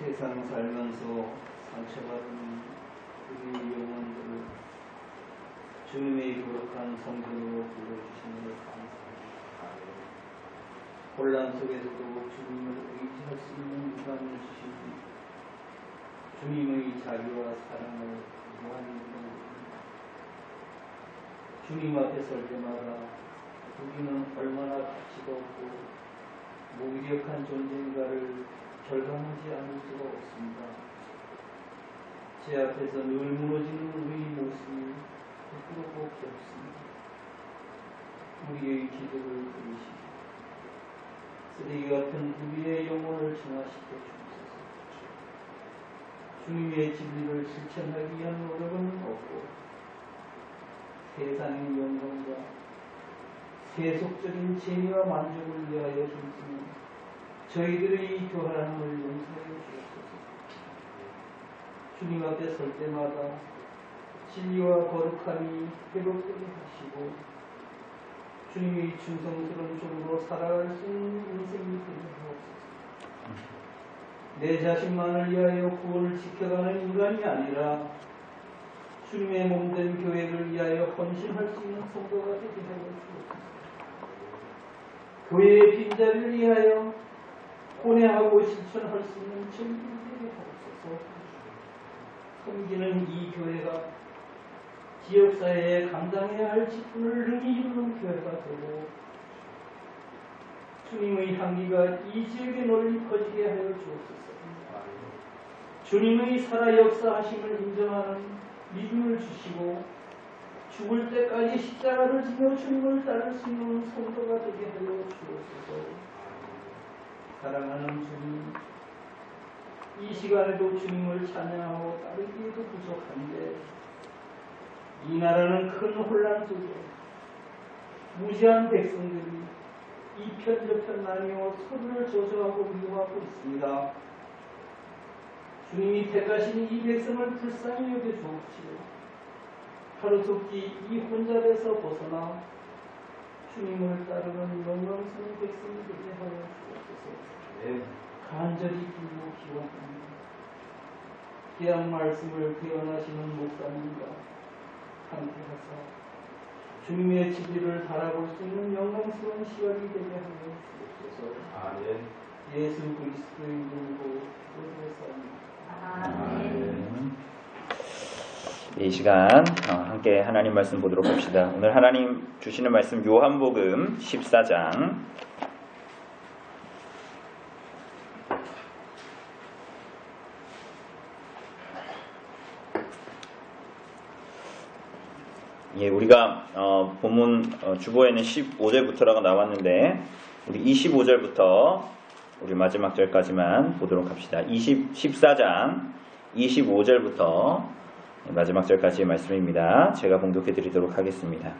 세상 살면서 상처받은 우리 영혼들을 주님의 거룩한 성전으로 불러주시는 감사합니다. 혼란 속에서도 주님을 의지할 수 있는 유산을 주시니 주님의 자비와 사랑을 무한히 주님 앞에 설 때마다 우리는 얼마나 가치가 없고 무기력한 존재인가를 절감하지 않을 수가 없습니다. 제 앞에서 늘 무너지는 우리의 모습이 부끄럽고 없습니다. 우리의 기도를 들으시고 쓰레기 같은 우리의 영혼을 정화시켜 주옵소서. 주님의 진리를 실천하기 위한 노력은 없고 세상의 영광과 세속적인 재미와 만족을 위하여 힘쓰는 저희들의 교활함을 용서해 주옵소서. 주님 앞에 설 때마다 진리와 거룩함이 회복되게 하시고 주님의 충성스러운 종으로 살아갈 수 있는 인생이 되게 하옵소서. 내 자신만을 위하여 구원을 지켜가는 인간이 아니라 주님의 몸된 교회를 위하여 헌신할 수 있는 성도가 되게 하여 주옵소서. 교회의 빈자리를 위하여 혼회하고 실천할 수 있는 정신들이 하옵소서. 섬기는 이 교회가 지역사회에 감당해야 할 직분을 능히 이루는 교회가 되고 주님의 향기가 이 지역에 널리 퍼지게 하여 주옵소서. 주님의 살아 역사하심을 인정하는 믿음을 주시고 죽을 때까지 십자가를 지며 주님을 따를 수 있는 성도가 되게 하여 주옵소서. 사랑하는 주님, 이 시간에도 주님을 찬양하고 따르기에도 부족한데 이 나라는 큰 혼란 속에 무지한 백성들이 이 편 저편 나뉘어 소리를 저주하고 미워하고 있습니다. 주님이 택하신 이 백성을 불쌍히 여겨주옵시오. 하루속히 이 혼잡에서 벗어나 주님을 따르는 영광스러운 백성이 되게 하여 주옵소서. 간절히 빌고 기원합니다. 귀한 말씀을 구현하시는 목사님과 함께하사 주님의 진리를 바라볼 수 있는 영광스러운 시간이 되게 하여 주옵소서. 아멘. 예수 그리스도의 이름으로 기도드렸사옵니다. 아멘. 이 시간 함께 하나님 말씀 보도록 합시다. 오늘 하나님 주시는 말씀 요한복음 14장 우리가 본문 주보에는 15절부터라고 나왔는데 우리 25절부터 우리 마지막 절까지만 보도록 합시다. 14장 25절부터 마지막 절까지의 말씀입니다. 제가 봉독해 드리도록 하겠습니다.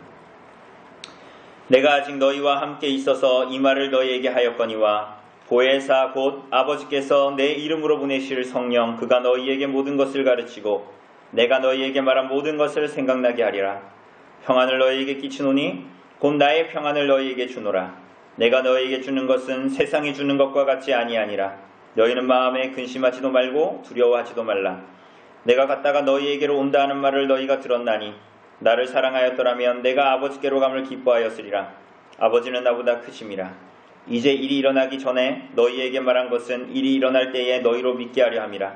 내가 아직 너희와 함께 있어서 이 말을 너희에게 하였거니와 보혜사 곧 아버지께서 내 이름으로 보내실 성령 그가 너희에게 모든 것을 가르치고 내가 너희에게 말한 모든 것을 생각나게 하리라. 평안을 너희에게 끼치노니 곧 나의 평안을 너희에게 주노라. 내가 너희에게 주는 것은 세상이 주는 것과 같이 아니하니라. 너희는 마음에 근심하지도 말고 두려워하지도 말라. 내가 갔다가 너희에게로 온다 하는 말을 너희가 들었나니 나를 사랑하였더라면 내가 아버지께로 감을 기뻐하였으리라. 아버지는 나보다 크심이라. 이제 일이 일어나기 전에 너희에게 말한 것은 일이 일어날 때에 너희로 믿게 하려 함이라.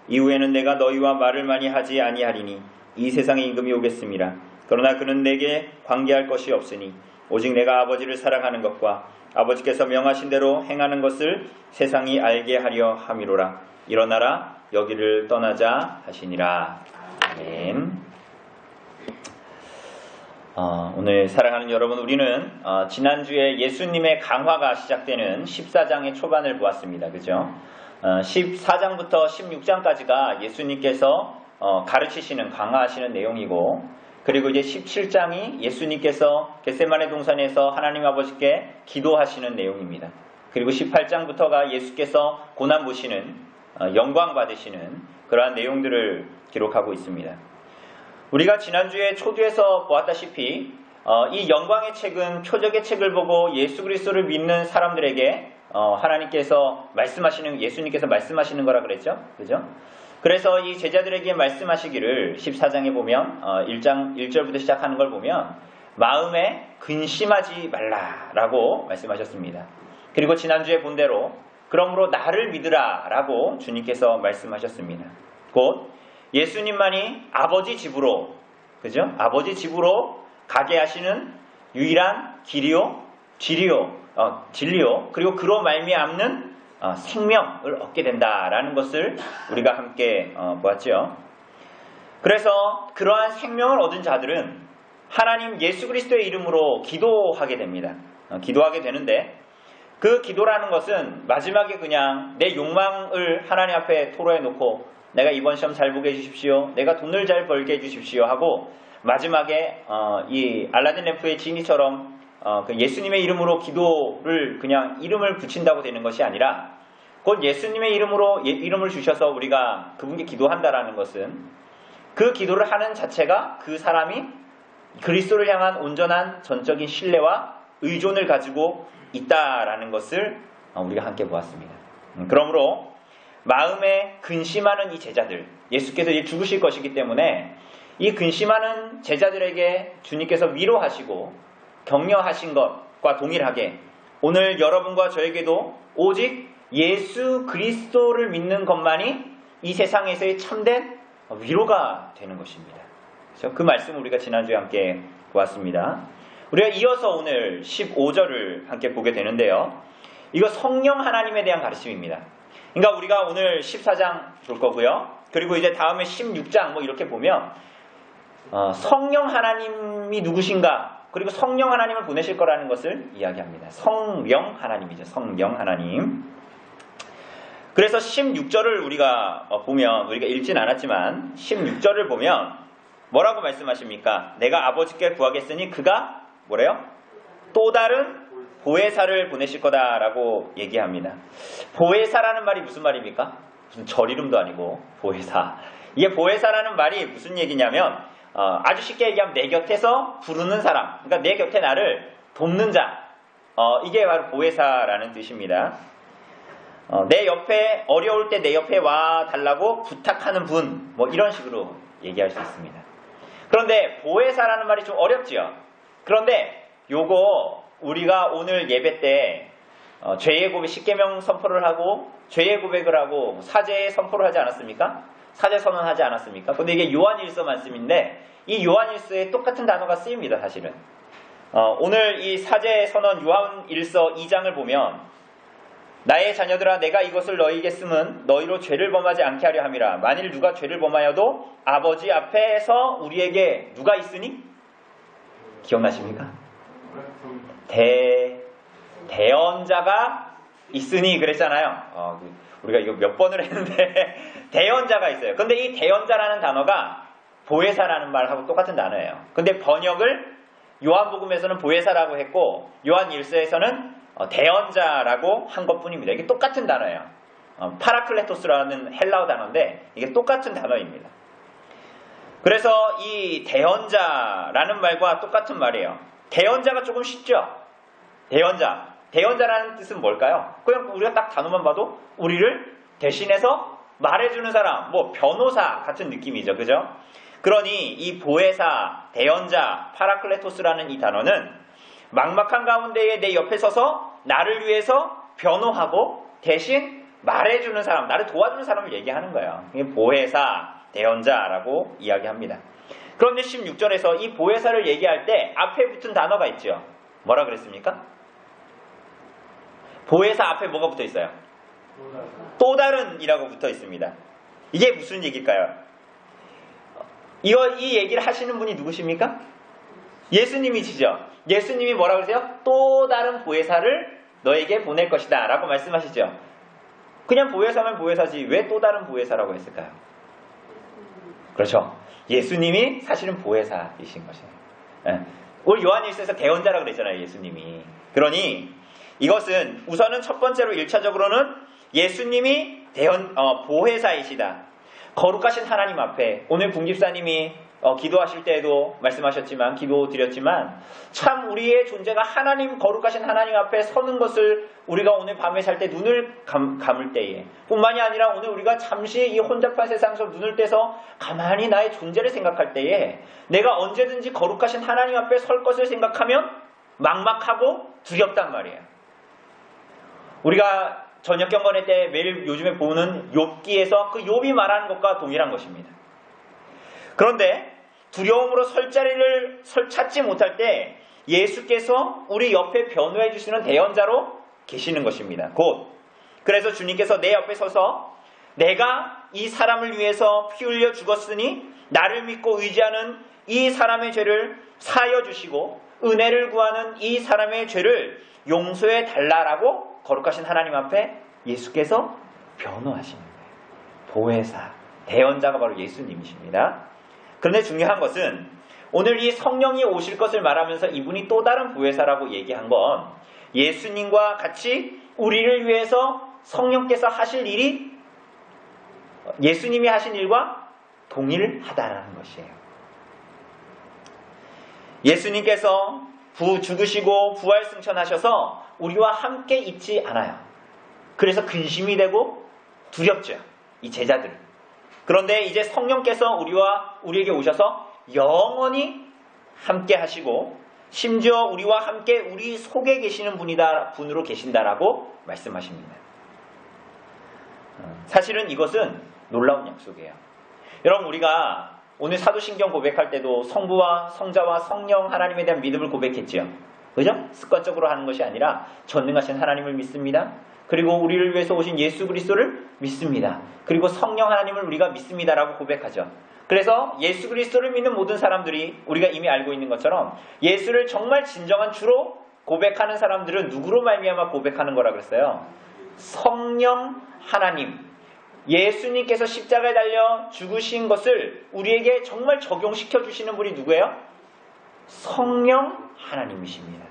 이후에는 내가 너희와 말을 많이 하지 아니하리니 이 세상의 임금이 오겠음이라. 그러나 그는 내게 관계할 것이 없으니 오직 내가 아버지를 사랑하는 것과 아버지께서 명하신 대로 행하는 것을 세상이 알게 하려 함이로라. 일어나라 여기를 떠나자 하시니라. 아멘. 오늘 사랑하는 여러분, 우리는 지난주에 예수님의 강화가 시작되는 14장의 초반을 보았습니다. 그죠? 14장부터 16장까지가 예수님께서 가르치시는 강화하시는 내용이고, 그리고 이제 17장이 예수님께서 겟세마네 동산에서 하나님 아버지께 기도하시는 내용입니다. 그리고 18장부터가 예수께서 고난 보시는 영광 받으시는 그러한 내용들을 기록하고 있습니다. 우리가 지난주에 초두에서 보았다시피 이 영광의 책은 표적의 책을 보고 예수 그리스도를 믿는 사람들에게 하나님께서 말씀하시는, 예수님께서 말씀하시는 거라 그랬죠? 그죠? 그래서 이 제자들에게 말씀하시기를 14장에 보면 1장 1절부터 시작하는 걸 보면 마음에 근심하지 말라라고 말씀하셨습니다. 그리고 지난주에 본 대로 그러므로 나를 믿으라 라고 주님께서 말씀하셨습니다. 곧 예수님만이 아버지 집으로, 그죠? 아버지 집으로 가게 하시는 유일한 길이요, 진리요, 그리고 그로 말미암는 생명을 얻게 된다라는 것을 우리가 함께 보았죠. 그래서 그러한 생명을 얻은 자들은 하나님 예수 그리스도의 이름으로 기도하게 됩니다. 기도하게 되는데 그 기도라는 것은 마지막에 그냥 내 욕망을 하나님 앞에 토로해 놓고 내가 이번 시험 잘 보게 해주십시오, 내가 돈을 잘 벌게 해주십시오 하고 마지막에 이 알라딘 램프의 지니처럼 그 예수님의 이름으로 기도를 그냥 이름을 붙인다고 되는 것이 아니라 곧 예수님의 이름으로 이름을 주셔서 우리가 그분께 기도한다라는 것은 그 기도를 하는 자체가 그 사람이 그리스도를 향한 온전한 전적인 신뢰와 의존을 가지고 있다라는 것을 우리가 함께 보았습니다. 그러므로 마음에 근심하는 이 제자들, 예수께서 이제 죽으실 것이기 때문에 이 근심하는 제자들에게 주님께서 위로하시고 격려하신 것과 동일하게 오늘 여러분과 저에게도 오직 예수 그리스도를 믿는 것만이 이 세상에서의 참된 위로가 되는 것입니다. 그래서 그 말씀을 우리가 지난주에 함께 보았습니다. 우리가 이어서 오늘 15절을 함께 보게 되는데요. 이거 성령 하나님에 대한 가르침입니다. 그러니까 우리가 오늘 14장 볼 거고요. 그리고 이제 다음에 16장 뭐 이렇게 보면 성령 하나님이 누구신가, 그리고 성령 하나님을 보내실 거라는 것을 이야기합니다. 성령 하나님이죠. 성령 하나님. 그래서 16절을 우리가 보면, 우리가 읽진 않았지만 16절을 보면 뭐라고 말씀하십니까? 내가 아버지께 구하겠으니 그가 뭐래요? 또 다른 보혜사를 보내실 거다라고 얘기합니다. 보혜사라는 말이 무슨 말입니까? 무슨 절 이름도 아니고 보혜사. 이게 보혜사라는 말이 무슨 얘기냐면 아주 쉽게 얘기하면 내 곁에서 부르는 사람, 그러니까 내 곁에 나를 돕는 자, 이게 바로 보혜사라는 뜻입니다. 내 옆에 어려울 때 내 옆에 와 달라고 부탁하는 분, 뭐 이런 식으로 얘기할 수 있습니다. 그런데 보혜사라는 말이 좀 어렵지요. 그런데 요거 우리가 오늘 예배 때 죄의 고백 10계명 선포를 하고 죄의 고백을 하고 사죄 선포를 하지 않았습니까? 사죄 선언하지 않았습니까? 근데 이게 요한일서 말씀인데 이 요한일서에 똑같은 단어가 쓰입니다. 사실은 오늘 이 사죄 선언 요한일서 2장을 보면 나의 자녀들아 내가 이것을 너희에게 쓰면 너희로 죄를 범하지 않게 하려 함이라. 만일 누가 죄를 범하여도 아버지 앞에서 우리에게 누가 있으니? 기억나십니까? 대언자가 있으니 그랬잖아요. 우리가 이거 몇 번을 했는데 대언자가 있어요. 근데 이 대언자라는 단어가 보혜사라는 말하고 똑같은 단어예요. 근데 번역을 요한복음에서는 보혜사라고 했고 요한일서에서는 대언자라고 한 것뿐입니다. 이게 똑같은 단어예요. 파라클레토스라는 헬라어 단어인데 이게 똑같은 단어입니다. 그래서 이 대언자라는 말과 똑같은 말이에요. 대언자가 조금 쉽죠? 대언자라는 뜻은 뭘까요? 그냥 우리가 딱 단어만 봐도 우리를 대신해서 말해주는 사람, 뭐 변호사 같은 느낌이죠. 그죠? 그러니 이 보혜사, 대언자, 파라클레토스라는 이 단어는 막막한 가운데에 내 옆에 서서 나를 위해서 변호하고 대신 말해주는 사람, 나를 도와주는 사람을 얘기하는 거예요. 이게 보혜사, 대언자라고 이야기합니다. 그런데 16절에서 이 보혜사를 얘기할 때 앞에 붙은 단어가 있죠. 뭐라 그랬습니까? 보혜사 앞에 뭐가 붙어 있어요? 또 다른이라고 붙어 있습니다. 이게 무슨 얘기일까요? 이 얘기를 하시는 분이 누구십니까? 예수님이시죠. 예수님이 뭐라 그러세요? 또 다른 보혜사를 너에게 보낼 것이다 라고 말씀하시죠. 그냥 보혜사면 보혜사지 왜 또 다른 보혜사라고 했을까요? 그렇죠. 예수님이 사실은 보혜사이신 것이에요. 우리 요한일서에서 대언자라고 그랬잖아요. 예수님이. 그러니 이것은 우선은 첫 번째로 1차적으로는 예수님이 보혜사이시다. 거룩하신 하나님 앞에 오늘 궁집사님이 기도하실 때에도 말씀하셨지만, 기도드렸지만, 참 우리의 존재가 하나님, 거룩하신 하나님 앞에 서는 것을 우리가 오늘 밤에 살 때 눈을 감을 때에, 뿐만이 아니라 오늘 우리가 잠시 이 혼잡한 세상에서 눈을 떼서 가만히 나의 존재를 생각할 때에 내가 언제든지 거룩하신 하나님 앞에 설 것을 생각하면 막막하고 두렵단 말이에요. 우리가 저녁 경건회 때 매일 요즘에 보는 욥기에서 그 욥이 말하는 것과 동일한 것입니다. 그런데 두려움으로 설 자리를 찾지 못할 때 예수께서 우리 옆에 변호해 주시는 대언자로 계시는 것입니다. 곧 그래서 주님께서 내 옆에 서서 내가 이 사람을 위해서 피 흘려 죽었으니 나를 믿고 의지하는 이 사람의 죄를 사하여 주시고 은혜를 구하는 이 사람의 죄를 용서해 달라라고 거룩하신 하나님 앞에 예수께서 변호하시는 거예요. 보혜사, 대언자가 바로 예수님이십니다. 그런데 중요한 것은 오늘 이 성령이 오실 것을 말하면서 이분이 또 다른 보혜사라고 얘기한 건 예수님과 같이 우리를 위해서 성령께서 하실 일이 예수님이 하신 일과 동일하다는 것이에요. 예수님께서 죽으시고 부활승천하셔서 우리와 함께 있지 않아요. 그래서 근심이 되고 두렵죠. 이 제자들은. 그런데 이제 성령께서 우리에게 오셔서 영원히 함께 하시고 심지어 우리와 함께 우리 속에 계시는 분으로 계신다라고 말씀하십니다. 사실은 이것은 놀라운 약속이에요. 여러분 우리가 오늘 사도신경 고백할 때도 성부와 성자와 성령 하나님에 대한 믿음을 고백했지요. 그죠? 습관적으로 하는 것이 아니라 전능하신 하나님을 믿습니다. 그리고 우리를 위해서 오신 예수 그리스도를 믿습니다. 그리고 성령 하나님을 우리가 믿습니다라고 고백하죠. 그래서 예수 그리스도를 믿는 모든 사람들이 우리가 이미 알고 있는 것처럼 예수를 정말 진정한 주로 고백하는 사람들은 누구로 말미암아 고백하는 거라 그랬어요? 성령 하나님, 예수님께서 십자가에 달려 죽으신 것을 우리에게 정말 적용시켜 주시는 분이 누구예요? 성령 하나님이십니다.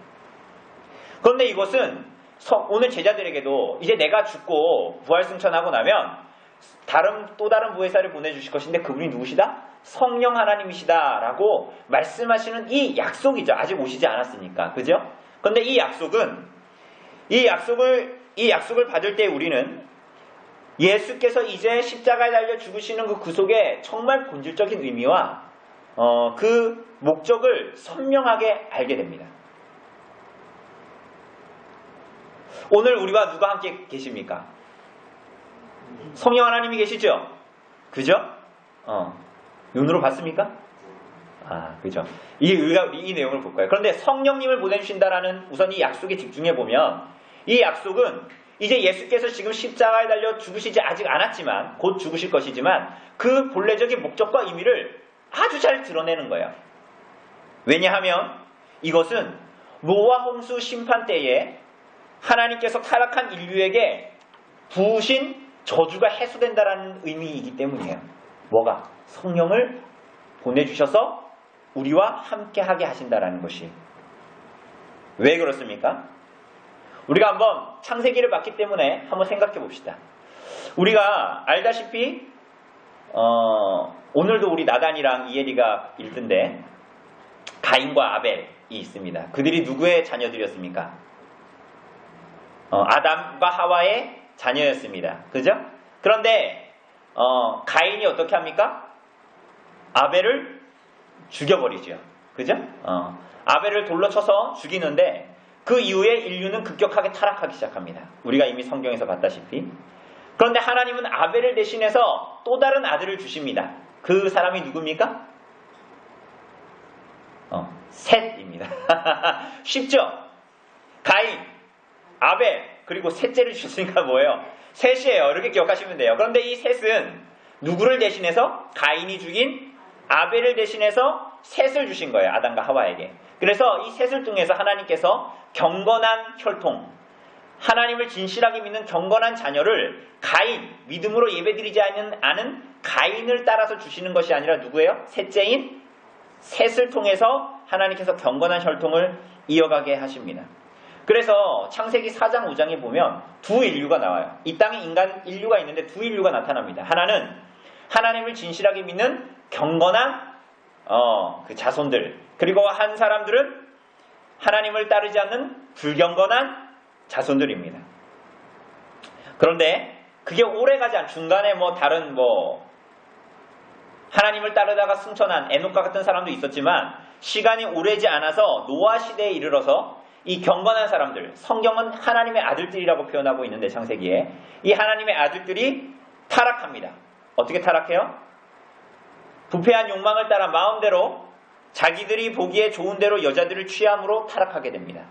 그런데 이것은 오늘 제자들에게도 이제 내가 죽고 부활승천하고 나면 또 다른 보혜사를 보내주실 것인데 그분이 누구시다? 성령 하나님이시다 라고 말씀하시는 이 약속이죠. 아직 오시지 않았으니까. 그죠? 그런데 이 약속을 받을 때 우리는 예수께서 이제 십자가에 달려 죽으시는 그 구속의 정말 본질적인 의미와 그 목적을 선명하게 알게 됩니다. 오늘 우리와 누가 함께 계십니까? 성령 하나님이 계시죠? 그죠? 눈으로 봤습니까? 그죠? 이 내용을 볼 거예요. 그런데 성령님을 보내주신다라는 우선 이 약속에 집중해보면 이 약속은 이제 예수께서 지금 십자가에 달려 죽으시지 아직 않았지만 곧 죽으실 것이지만 그 본래적인 목적과 의미를 아주 잘 드러내는 거예요. 왜냐하면 이것은 노아 홍수 심판 때에 하나님께서 타락한 인류에게 부으신 저주가 해소된다라는 의미이기 때문이에요. 뭐가? 성령을 보내주셔서 우리와 함께하게 하신다라는 것이. 왜 그렇습니까? 우리가 한번 창세기를 봤기 때문에 한번 생각해 봅시다. 우리가 알다시피 오늘도 우리 나단이랑 이엘이가 읽던데 가인과 아벨이 있습니다. 그들이 누구의 자녀들이었습니까? 아담과 하와의 자녀였습니다. 그죠? 그런데 가인이 어떻게 합니까? 아벨을 죽여버리죠. 그죠? 아벨을 돌로 쳐서 죽이는데 그 이후에 인류는 급격하게 타락하기 시작합니다. 우리가 이미 성경에서 봤다시피. 그런데 하나님은 아벨을 대신해서 또 다른 아들을 주십니다. 그 사람이 누굽니까? 셋입니다. 쉽죠? 가인, 아벨, 그리고 셋째를 주시니까 뭐예요? 셋이에요. 이렇게 기억하시면 돼요. 그런데 이 셋은 누구를 대신해서? 가인이 죽인 아벨을 대신해서 셋을 주신 거예요. 아담과 하와에게. 그래서 이 셋을 통해서 하나님께서 경건한 혈통, 하나님을 진실하게 믿는 경건한 자녀를 가인, 믿음으로 예배드리지 않은 가인을 따라서 주시는 것이 아니라 누구예요? 셋째인 셋을 통해서 하나님께서 경건한 혈통을 이어가게 하십니다. 그래서 창세기 4장 5장에 보면 두 인류가 나와요. 이 땅에 인류가 있는데 두 인류가 나타납니다. 하나는 하나님을 진실하게 믿는 경건한 그 자손들, 그리고 한 사람들은 하나님을 따르지 않는 불경건한 자손들입니다. 그런데 그게 오래가지 않, 중간에 다른 하나님을 따르다가 승천한 에녹과 같은 사람도 있었지만 시간이 오래지 않아서 노아 시대에 이르러서 이 경건한 사람들, 성경은 하나님의 아들들이라고 표현하고 있는데 창세기에 이 하나님의 아들들이 타락합니다. 어떻게 타락해요? 부패한 욕망을 따라 마음대로 자기들이 보기에 좋은 대로 여자들을 취함으로 타락하게 됩니다.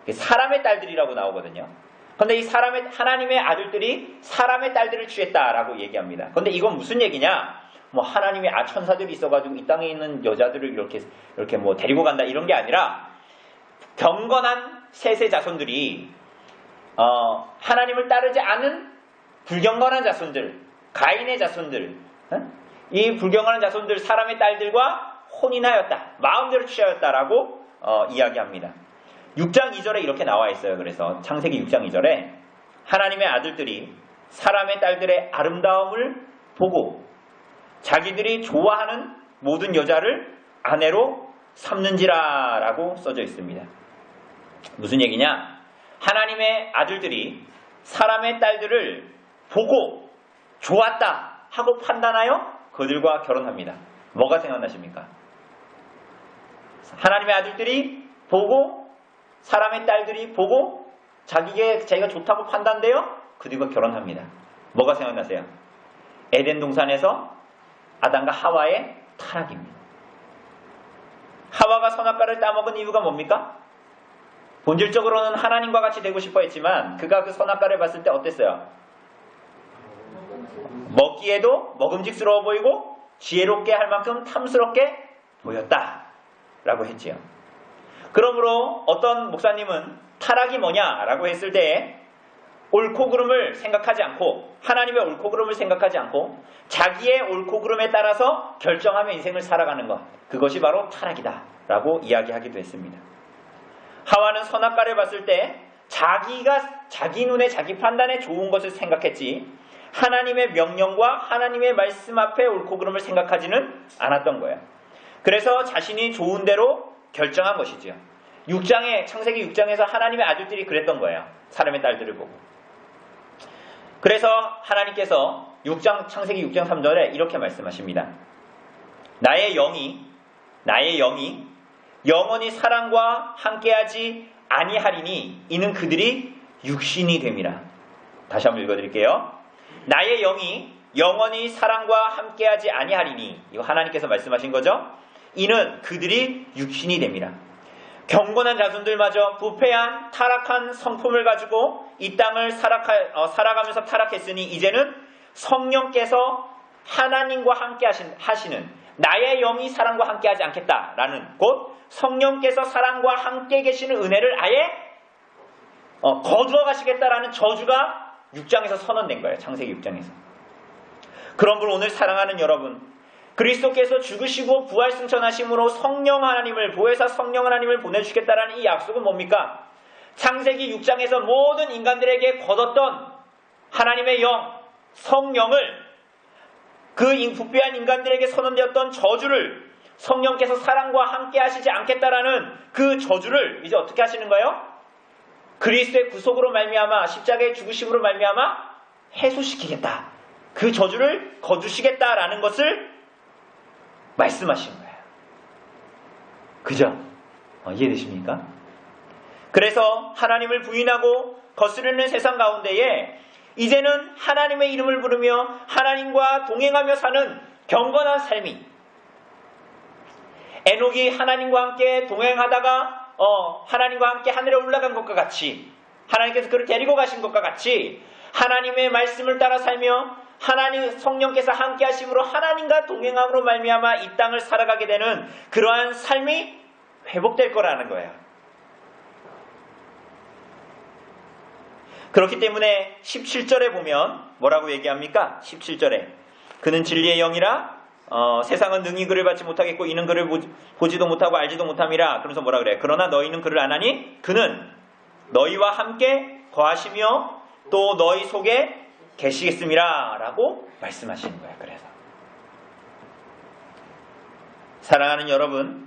사람의 딸들이라고 나오거든요. 그런데 이 하나님의 아들들이 사람의 딸들을 취했다라고 얘기합니다. 그런데 이건 무슨 얘기냐? 하나님의 천사들이 있어가지고 이 땅에 있는 여자들을 이렇게 데리고 간다 이런 게 아니라 경건한 셋의 자손들이 하나님을 따르지 않은 불경건한 자손들, 가인의 자손들, 이 불경건한 자손들 사람의 딸들과 혼인하였다, 마음대로 취하였다라고 이야기합니다. 6장 2절에 이렇게 나와 있어요. 그래서 창세기 6장 2절에 하나님의 아들들이 사람의 딸들의 아름다움을 보고 자기들이 좋아하는 모든 여자를 아내로 삼는지라 라고 써져 있습니다. 무슨 얘기냐? 하나님의 아들들이 사람의 딸들을 보고 좋았다 하고 판단하여 그들과 결혼합니다. 뭐가 생각나십니까? 하나님의 아들들이 보고 사람의 딸들이 보고 자기가 좋다고 판단되어 그들과 결혼합니다. 뭐가 생각나세요? 에덴 동산에서 아담과 하와의 타락입니다. 하와가 선악과를 따먹은 이유가 뭡니까? 본질적으로는 하나님과 같이 되고 싶어 했지만 그가 그 선악과를 봤을 때 어땠어요? 먹기에도 먹음직스러워 보이고 지혜롭게 할 만큼 탐스럽게 보였다라고 했지요. 그러므로 어떤 목사님은 타락이 뭐냐라고 했을 때 옳고 그름을 생각하지 않고 하나님의 옳고 그름을 생각하지 않고 자기의 옳고 그름에 따라서 결정하며 인생을 살아가는 것, 그것이 바로 타락이다 라고 이야기하기도 했습니다. 하와는 선악과를 봤을 때 자기 눈에 자기 판단에 좋은 것을 생각했지 하나님의 명령과 하나님의 말씀 앞에 옳고 그름을 생각하지는 않았던 거예요. 그래서 자신이 좋은 대로 결정한 것이지요. 창세기 6장에서 하나님의 아들들이 그랬던 거예요. 사람의 딸들을 보고. 그래서 하나님께서 창세기 6장 3절에 이렇게 말씀하십니다. 나의 영이 영원히 사랑과 함께하지 아니하리니 이는 그들이 육신이 됨이라. 다시 한번 읽어드릴게요. 나의 영이 영원히 사랑과 함께하지 아니하리니, 이거 하나님께서 말씀하신 거죠. 이는 그들이 육신이 됨이라. 경건한 자손들마저 부패한 타락한 성품을 가지고 이 땅을 살아가면서 타락했으니 이제는 성령께서 하나님과 함께 하시는 나의 영이 사랑과 함께 하지 않겠다라는, 곧 성령께서 사랑과 함께 계시는 은혜를 아예 거두어 가시겠다라는 저주가 6장에서 선언된 거예요. 창세기 6장에서. 그러므로 오늘 사랑하는 여러분, 그리스도께서 죽으시고 부활승천하심으로 성령 하나님을, 보혜사 성령 하나님을 보내주시겠다라는 이 약속은 뭡니까? 창세기 6장에서 모든 인간들에게 거뒀던 하나님의 영, 성령을, 그 부패한 인간들에게 선언되었던 저주를, 성령께서 사랑과 함께 하시지 않겠다라는 그 저주를 이제 어떻게 하시는 거예요? 그리스도의 구속으로 말미암아, 십자가의 죽으심으로 말미암아 해소시키겠다. 그 저주를 거두시겠다라는 것을 말씀하신 거예요. 그죠? 이해되십니까? 그래서 하나님을 부인하고 거스르는 세상 가운데에 이제는 하나님의 이름을 부르며 하나님과 동행하며 사는 경건한 삶이, 에녹이 하나님과 함께 동행하다가 하나님과 함께 하늘에 올라간 것과 같이, 하나님께서 그를 데리고 가신 것과 같이 하나님의 말씀을 따라 살며 하나님 성령께서 함께 하심으로 하나님과 동행함으로 말미암아 이 땅을 살아가게 되는 그러한 삶이 회복될 거라는 거예요. 그렇기 때문에 17절에 보면 뭐라고 얘기합니까? 17절에 그는 진리의 영이라 세상은 능히 그를 받지 못하겠고 이는 그를 보지도 못하고 알지도 못함이라. 그러면서 뭐라 그래요? 그러나 너희는 그를 아나니 그는 너희와 함께 거하시며 또 너희 속에 계시겠음이라 라고 말씀하시는 거예요. 그래서 사랑하는 여러분,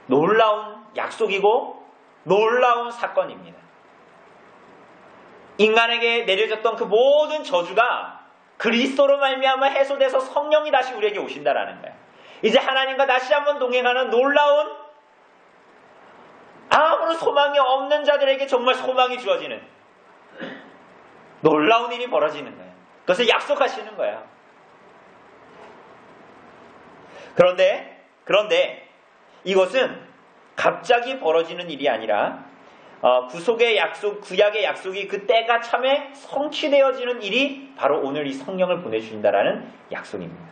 놀라운 약속이고 놀라운 사건입니다. 인간에게 내려졌던 그 모든 저주가 그리스도로 말미암아 해소돼서 성령이 다시 우리에게 오신다라는 거예요. 이제 하나님과 다시 한번 동행하는 놀라운, 아무런 소망이 없는 자들에게 정말 소망이 주어지는 놀라운 일이 벌어지는 거예요. 그것을 약속하시는 거예요. 그런데 이것은 갑자기 벌어지는 일이 아니라 구속의 약속, 구약의 약속이 그 때가 참에 성취되어지는 일이 바로 오늘 이 성령을 보내주신다라는 약속입니다.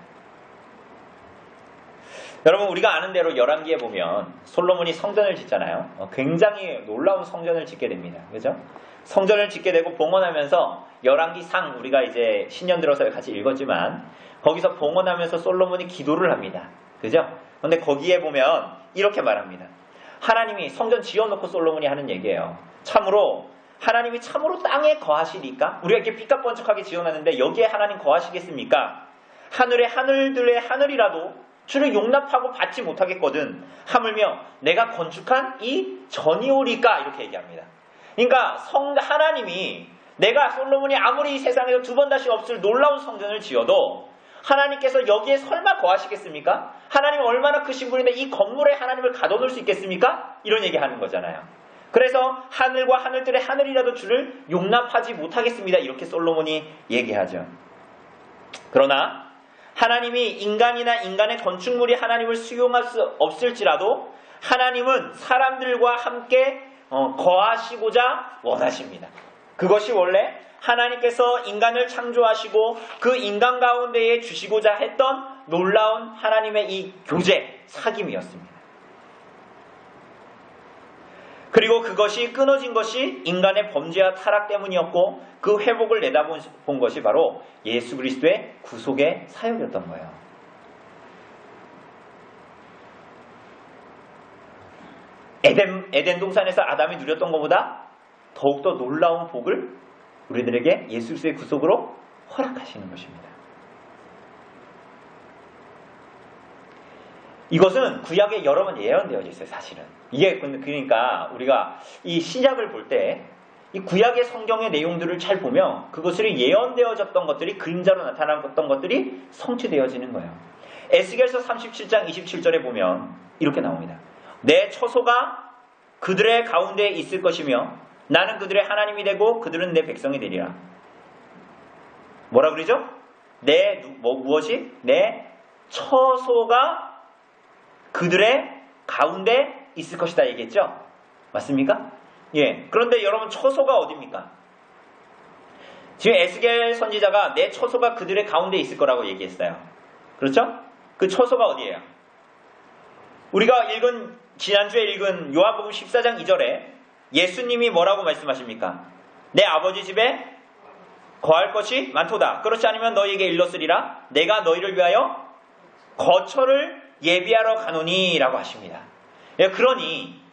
여러분, 우리가 아는 대로 열왕기에 보면 솔로몬이 성전을 짓잖아요. 굉장히 놀라운 성전을 짓게 됩니다. 그죠? 성전을 짓게 되고 봉헌하면서 열왕기상, 우리가 이제 신년 들어서 같이 읽었지만 거기서 봉헌하면서 솔로몬이 기도를 합니다. 그죠? 근데 거기에 보면 이렇게 말합니다. 하나님이 성전 지어놓고 솔로몬이 하는 얘기예요. 참으로 하나님이 참으로 땅에 거하시리까? 우리가 이렇게 삐까뻔쩍하게 지어놨는데 여기에 하나님 거하시겠습니까? 하늘의 하늘들의 하늘이라도 주를 용납하고 받지 못하겠거든. 하물며 내가 건축한 이 전이오리까? 이렇게 얘기합니다. 그러니까 하나님이, 내가 솔로몬이 아무리 이 세상에서 두 번 다시 없을 놀라운 성전을 지어도 하나님께서 여기에 설마 거하시겠습니까? 하나님 얼마나 크신 분인데 이 건물에 하나님을 가둬놓을 수 있겠습니까? 이런 얘기하는 거잖아요. 그래서 하늘과 하늘들의 하늘이라도 주를 용납하지 못하겠습니다. 이렇게 솔로몬이 얘기하죠. 그러나 하나님이 인간이나 인간의 건축물이 하나님을 수용할 수 없을지라도 하나님은 사람들과 함께 거하시고자 원하십니다. 그것이 원래 하나님께서 인간을 창조하시고 그 인간 가운데에 주시고자 했던 놀라운 하나님의 이 교제, 사귐이었습니다. 그리고 그것이 끊어진 것이 인간의 범죄와 타락 때문이었고 그 회복을 내다본 것이 바로 예수 그리스도의 구속의 사역이었던 거예요. 에덴 동산에서 아담이 누렸던 것보다 더욱더 놀라운 복을 우리들에게 예수 그리스도의 구속으로 허락하시는 것입니다. 이것은 구약에 여러 번 예언되어 있어요, 사실은. 이게 그러니까 우리가 이 신약을 볼 때 이 구약의 성경의 내용들을 잘 보면 그것을 예언되어졌던 것들이 그림자로 나타났던 것들이 성취되어지는 거예요. 에스겔서 37장 27절에 보면 이렇게 나옵니다. 내 처소가 그들의 가운데에 있을 것이며 나는 그들의 하나님이 되고 그들은 내 백성이 되리라. 뭐라 그러죠? 무엇이? 내 처소가 그들의 가운데 있을 것이다 얘기했죠? 맞습니까? 예. 그런데 여러분, 처소가 어디입니까? 지금 에스겔 선지자가 내 처소가 그들의 가운데 있을 거라고 얘기했어요. 그렇죠? 그 처소가 어디예요? 우리가 지난주에 읽은 요한복음 14장 2절에 예수님이 뭐라고 말씀하십니까? 내 아버지 집에 거할 것이 많도다. 그렇지 않으면 너희에게 일렀으리라. 내가 너희를 위하여 거처를 예비하러 가노니 라고 하십니다. 예, 그러니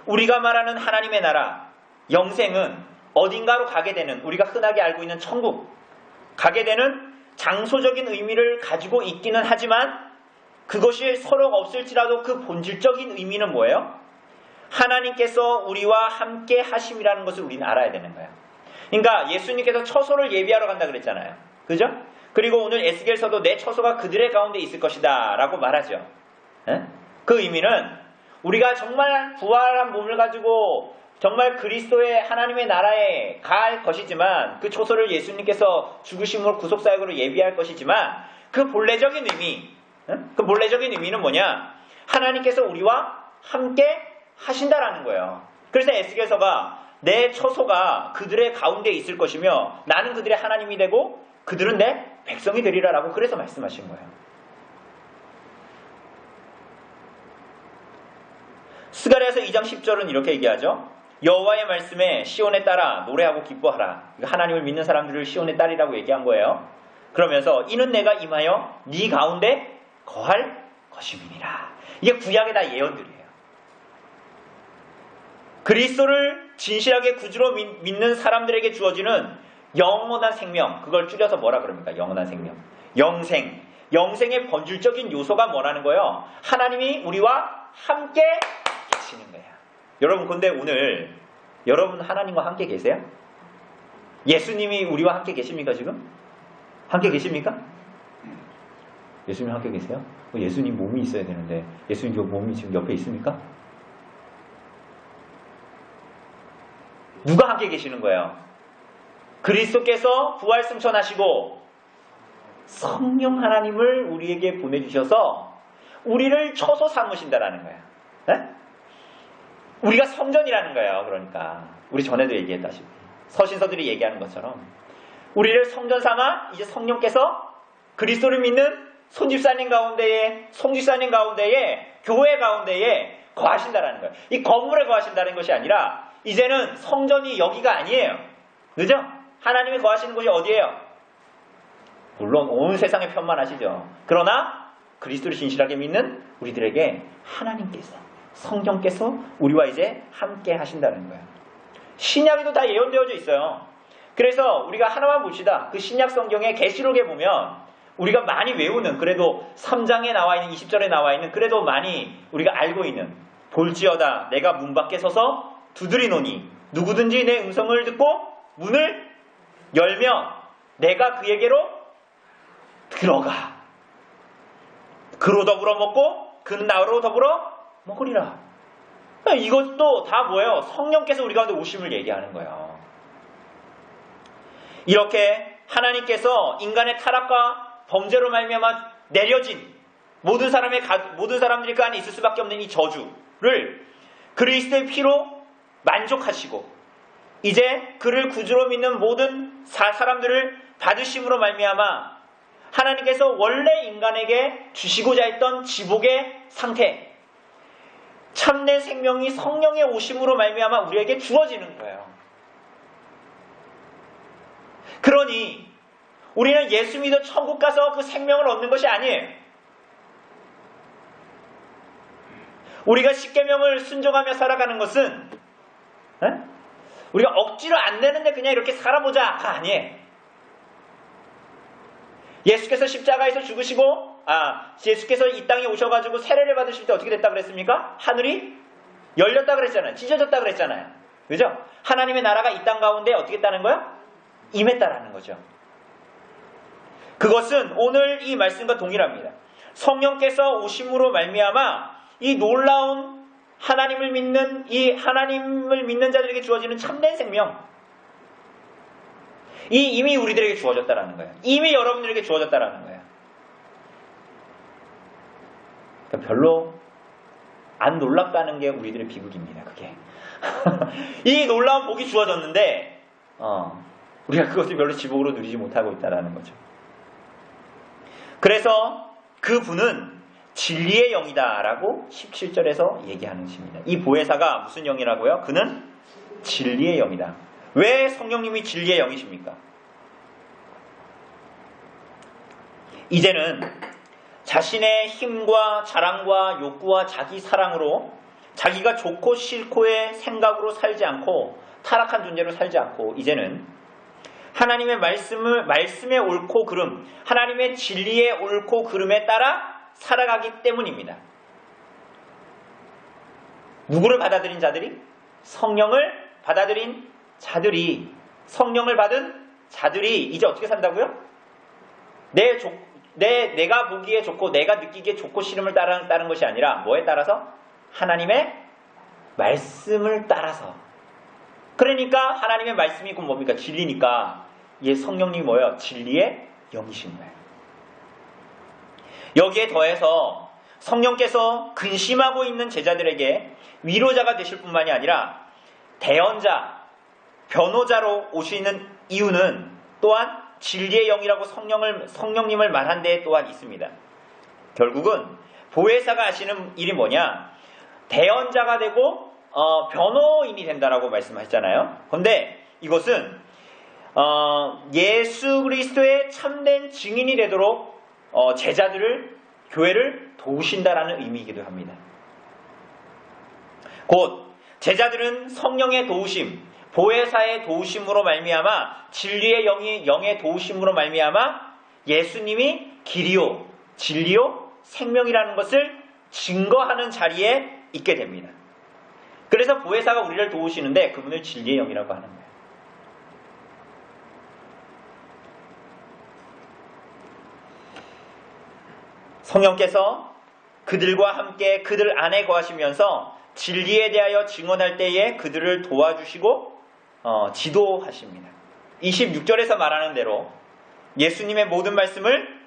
우리가 말하는 하나님의 나라, 영생은 어딘가로 가게 되는, 우리가 흔하게 알고 있는 천국, 가게 되는 장소적인 의미를 가지고 있기는 하지만 그것이 서로 없을지라도 그 본질적인 의미는 뭐예요? 하나님께서 우리와 함께 하심이라는 것을 우리는 알아야 되는 거예요. 그러니까 예수님께서 처소를 예비하러 간다 그랬잖아요. 그죠? 그리고 오늘 에스겔서도 내 처소가 그들의 가운데 있을 것이다 라고 말하죠. 그 의미는 우리가 정말 부활한 몸을 가지고 정말 그리스도의 하나님의 나라에 갈 것이지만 그 처소를 예수님께서 죽으심으로 구속사역으로 예비할 것이지만 그 본래적인 의미는 뭐냐? 하나님께서 우리와 함께 하신다라는 거예요. 그래서 에스겔서가 내 처소가 그들의 가운데 있을 것이며 나는 그들의 하나님이 되고 그들은 내 백성이 되리라라고 그래서 말씀하신 거예요. 스가랴서 2장 10절은 이렇게 얘기하죠. 여호와의 말씀에 시온에 따라 노래하고 기뻐하라. 하나님을 믿는 사람들을 시온의 딸이라고 얘기한 거예요. 그러면서 이는 내가 임하여 네 가운데 거할 것임이니라. 이게 구약의 다 예언들이에요. 그리스도를 진실하게 구주로 믿는 사람들에게 주어지는 영원한 생명, 그걸 줄여서 뭐라 그럽니까? 영원한 생명, 영생, 영생의 본질적인 요소가 뭐라는 거예요? 하나님이 우리와 함께 계시는 거예요. 여러분, 근데 오늘 여러분 하나님과 함께 계세요? 예수님이 우리와 함께 계십니까 지금? 함께 계십니까? 예수님 함께 계세요? 예수님 몸이 있어야 되는데 예수님 저 몸이 지금 옆에 있습니까? 누가 함께 계시는 거예요? 그리스도께서 부활 승천하시고 성령 하나님을 우리에게 보내주셔서 우리를 처소 삼으신다라는 거예요. 네? 우리가 성전이라는 거예요. 그러니까 우리 전에도 얘기했다시피 서신서들이 얘기하는 것처럼 우리를 성전 삼아 이제 성령께서 그리스도를 믿는 손집사님 가운데에, 송집사님 가운데에, 교회 가운데에 거하신다라는 거예요. 이 건물에 거하신다는 것이 아니라 이제는 성전이 여기가 아니에요. 그죠? 하나님이 거하시는 곳이 어디예요? 물론 온 세상에 편만하시죠. 그러나 그리스도를 진실하게 믿는 우리들에게 하나님께서, 성령께서 우리와 이제 함께 하신다는 거예요. 신약에도 다 예언되어져 있어요. 그래서 우리가 하나만 봅시다. 그 신약 성경의 계시록에 보면 우리가 많이 외우는, 그래도 3장에 나와 있는, 20절에 나와 있는, 그래도 많이 우리가 알고 있는, 볼지어다 내가 문 밖에 서서 두드리노니 누구든지 내 음성을 듣고 문을 열면 내가 그에게로 들어가 그로 더불어 먹고 그는 나로 더불어 먹으리라. 이것도 다 뭐예요? 성령께서 우리 가운데 오심을 얘기하는 거예요. 이렇게 하나님께서 인간의 타락과 범죄로 말미암아 내려진 모든 사람들이 그 안에 있을 수밖에 없는 이 저주를 그리스도의 피로 만족하시고 이제 그를 구주로 믿는 모든 사람들을 받으심으로 말미암아 하나님께서 원래 인간에게 주시고자 했던 지복의 상태, 참된 생명이 성령의 오심으로 말미암아 우리에게 주어지는 거예요. 그러니 우리는 예수 믿어 천국 가서 그 생명을 얻는 것이 아니에요. 우리가 십계명을 순종하며 살아가는 것은 우리가 억지로 안 되는데 그냥 이렇게 살아보자가 아니에요. 예수께서 십자가에서 죽으시고 예수께서 이 땅에 오셔가지고 세례를 받으실 때 어떻게 됐다 그랬습니까? 하늘이 열렸다 그랬잖아요. 찢어졌다 그랬잖아요. 그죠? 하나님의 나라가 이 땅 가운데 어떻게 했다는 거야? 임했다라는 거죠. 그것은 오늘 이 말씀과 동일합니다. 성령께서 오심으로 말미암아 이 놀라운 하나님을 믿는 자들에게 주어지는 참된 생명, 이미 우리들에게 주어졌다라는 거예요. 이미 여러분들에게 주어졌다라는 거예요. 그러니까 별로 안 놀랍다는 게 우리들의 비극입니다. 그게 이 놀라운 복이 주어졌는데 우리가 그것을 별로 지복으로 누리지 못하고 있다라는 거죠. 그래서 그 분은 진리의 영이다라고 17절에서 얘기하는 것입니다. 이 보혜사가 무슨 영이라고요? 그는 진리의 영이다. 왜 성령님이 진리의 영이십니까? 이제는 자신의 힘과 자랑과 욕구와 자기 사랑으로 자기가 좋고 싫고의 생각으로 살지 않고 타락한 존재로 살지 않고 이제는 하나님의 말씀의 옳고 그름, 하나님의 진리의 옳고 그름에 따라 살아가기 때문입니다. 누구를 받아들인 자들이? 성령을 받아들인 자들이, 성령을 받은 자들이 이제 어떻게 산다고요? 내가 보기에 좋고 내가 느끼기에 좋고 싫음을 따르는 것이 아니라 뭐에 따라서? 하나님의 말씀을 따라서. 그러니까 하나님의 말씀이 곧 뭡니까? 진리니까 성령님이 뭐예요? 진리의 영이신 거예요. 여기에 더해서 성령께서 근심하고 있는 제자들에게 위로자가 되실 뿐만이 아니라 대언자, 변호자로 오시는 이유는 또한 진리의 영이라고 성령님을 말한 데 또한 있습니다. 결국은 보혜사가 하시는 일이 뭐냐? 대언자가 되고 변호인이 된다라고 말씀하셨잖아요. 그런데 이것은 예수 그리스도의 참된 증인이 되도록 제자들을, 교회를 도우신다라는 의미이기도 합니다. 곧 제자들은 성령의 도우심, 보혜사의 도우심으로 말미암아 진리의 영의 도우심으로 말미암아 예수님이 길이요 진리요 생명이라는 것을 증거하는 자리에 있게 됩니다. 그래서 보혜사가 우리를 도우시는데 그분을 진리의 영이라고 하는 거예요. 성령께서 그들과 함께 그들 안에 거하시면서 진리에 대하여 증언할 때에 그들을 도와주시고 지도하십니다. 26절에서 말하는 대로 예수님의 모든 말씀을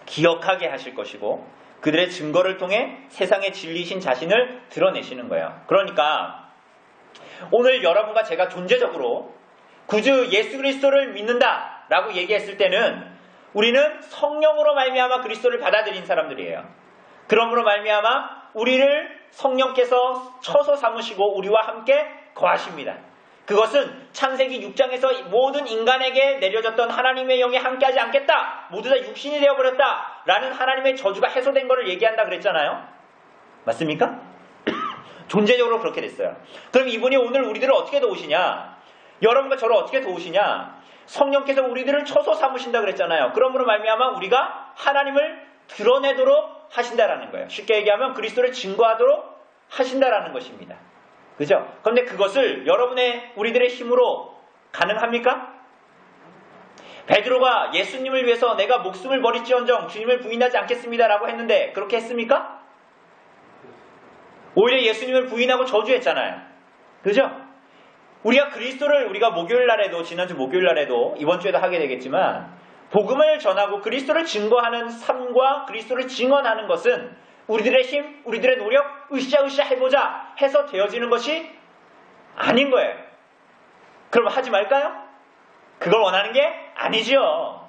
기억하게 하실 것이고 그들의 증거를 통해 세상의 진리이신 자신을 드러내시는 거예요. 그러니까 오늘 여러분과 제가 존재적으로 구주 예수 그리스도를 믿는다 라고 얘기했을 때는 우리는 성령으로 말미암아 그리스도를 받아들인 사람들이에요. 그러므로 말미암아 우리를 성령께서 처소 삼으시고 우리와 함께 거하십니다. 그것은 창세기 6장에서 모든 인간에게 내려졌던 하나님의 영이 함께하지 않겠다. 모두 다 육신이 되어버렸다. 라는 하나님의 저주가 해소된 것을 얘기한다 그랬잖아요. 맞습니까? 존재적으로 그렇게 됐어요. 그럼 이분이 오늘 우리들을 어떻게 도우시냐? 여러분과 저를 어떻게 도우시냐? 성령께서 우리들을 처소 삼으신다 그랬잖아요. 그러므로 말미암아 우리가 하나님을 드러내도록 하신다라는 거예요. 쉽게 얘기하면 그리스도를 증거하도록 하신다라는 것입니다. 그죠? 그런데 그것을 우리들의 힘으로 가능합니까? 베드로가 예수님을 위해서 내가 목숨을 버릴지언정 주님을 부인하지 않겠습니다라고 했는데 그렇게 했습니까? 오히려 예수님을 부인하고 저주했잖아요. 그죠? 우리가 그리스도를 우리가 목요일 날에도 지난주 목요일 날에도 이번 주에도 하게 되겠지만 복음을 전하고 그리스도를 증거하는 삶과 그리스도를 증언하는 것은 우리들의 힘, 우리들의 노력, 으쌰으쌰 해보자 해서 되어지는 것이 아닌 거예요. 그럼 하지 말까요? 그걸 원하는 게 아니죠.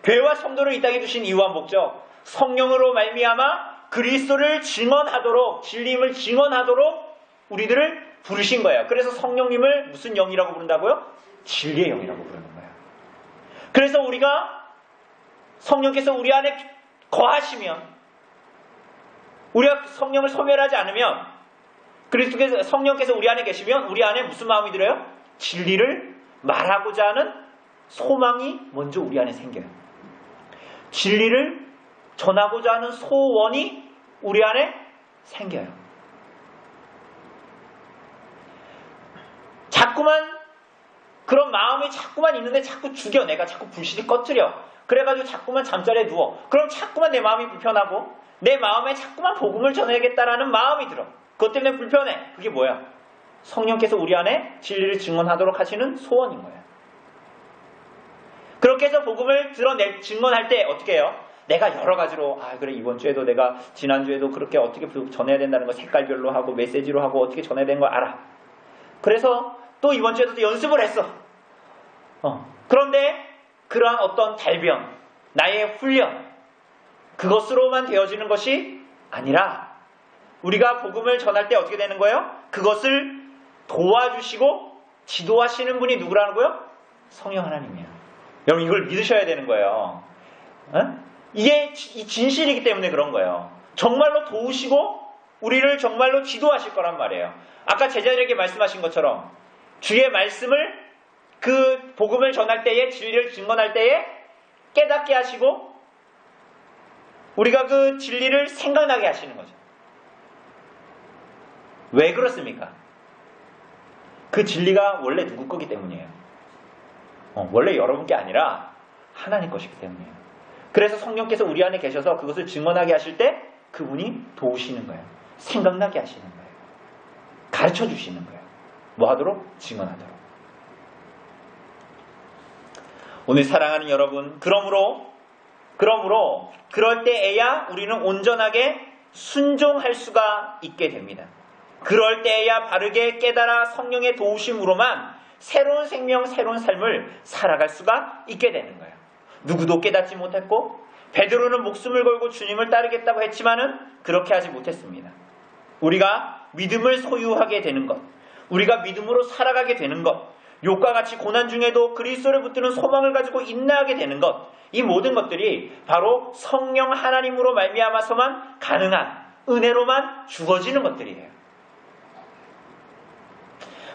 교회와 성도를 이 땅에 두신 이유와 목적, 성령으로 말미암아 그리스도를 증언하도록, 진리임을 증언하도록 우리들을 부르신 거예요. 그래서 성령님을 무슨 영이라고 부른다고요? 진리의 영이라고 부르는 거예요. 그래서 우리가 성령께서 우리 안에 거하시면, 우리가 성령을 소멸하지 않으면, 그리스도께서 성령께서 우리 안에 계시면 우리 안에 무슨 마음이 들어요? 진리를 말하고자 하는 소망이 먼저 우리 안에 생겨요. 진리를 전하고자 하는 소원이 우리 안에 생겨요. 자꾸만 그런 마음이 자꾸만 있는데 자꾸 죽여. 내가 자꾸 불신이 꺼뜨려. 그래가지고 자꾸만 잠자리에 누워. 그럼 자꾸만 내 마음이 불편하고 내 마음에 자꾸만 복음을 전해야겠다라는 마음이 들어. 그것 때문에 불편해. 그게 뭐야? 성령께서 우리 안에 진리를 증언하도록 하시는 소원인 거예요. 그렇게 해서 복음을 증언할 때 어떻게 해요? 내가 여러 가지로 그래 이번 주에도 내가 지난주에도 그렇게 어떻게 전해야 된다는 거 색깔별로 하고 메시지로 하고 어떻게 전해야 되는 거 알아. 그래서 또 이번 주에도 연습을 했어. 그런데 그러한 어떤 달변, 나의 훈련, 그것으로만 되어지는 것이 아니라 우리가 복음을 전할 때 어떻게 되는 거예요? 그것을 도와주시고 지도하시는 분이 누구라는 거예요? 성령 하나님이에요. 여러분 이걸 믿으셔야 되는 거예요. 이게 진실이기 때문에 그런 거예요. 정말로 도우시고 우리를 정말로 지도하실 거란 말이에요. 아까 제자들에게 말씀하신 것처럼 주의 말씀을 그 복음을 전할 때에 진리를 증언할 때에 깨닫게 하시고 우리가 그 진리를 생각나게 하시는 거죠. 왜 그렇습니까? 그 진리가 원래 누구 거기 때문이에요. 원래 여러분 게 아니라 하나님 것이기 때문이에요. 그래서 성령께서 우리 안에 계셔서 그것을 증언하게 하실 때 그분이 도우시는 거예요. 생각나게 하시는 거예요. 가르쳐 주시는 거예요. 뭐 하도록? 증언하도록. 오늘 사랑하는 여러분, 그러므로 그럴 때에야 우리는 온전하게 순종할 수가 있게 됩니다. 그럴 때에야 바르게 깨달아 성령의 도우심으로만 새로운 생명, 새로운 삶을 살아갈 수가 있게 되는 거예요. 누구도 깨닫지 못했고 베드로는 목숨을 걸고 주님을 따르겠다고 했지만은 그렇게 하지 못했습니다. 우리가 믿음을 소유하게 되는 것, 우리가 믿음으로 살아가게 되는 것, 욕과 같이 고난 중에도 그리스도를 붙드는 소망을 가지고 인내하게 되는 것, 이 모든 것들이 바로 성령 하나님으로 말미암아서만 가능한 은혜로만 주어지는 것들이에요.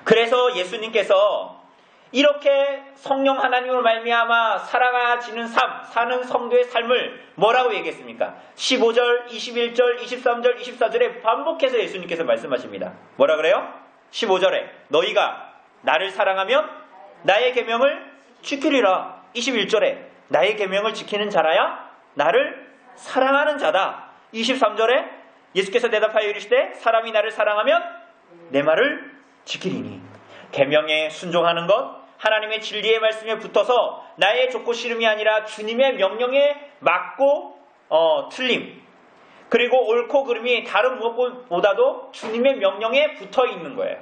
그래서 예수님께서 이렇게 성령 하나님으로 말미암아 살아가지는 삶, 사는 성도의 삶을 뭐라고 얘기했습니까? 15절, 21절, 23절, 24절에 반복해서 예수님께서 말씀하십니다. 뭐라 그래요? 15절에 너희가 나를 사랑하면 나의 계명을 지키리라. 21절에 나의 계명을 지키는 자라야 나를 사랑하는 자다. 23절에 예수께서 대답하여 이르시되 사람이 나를 사랑하면 내 말을 지키리니. 계명에 순종하는 것, 하나님의 진리의 말씀에 붙어서 나의 좋고 싫음이 아니라 주님의 명령에 맞고 틀림, 그리고 옳고 그름이 다른 무엇보다도 주님의 명령에 붙어 있는 거예요.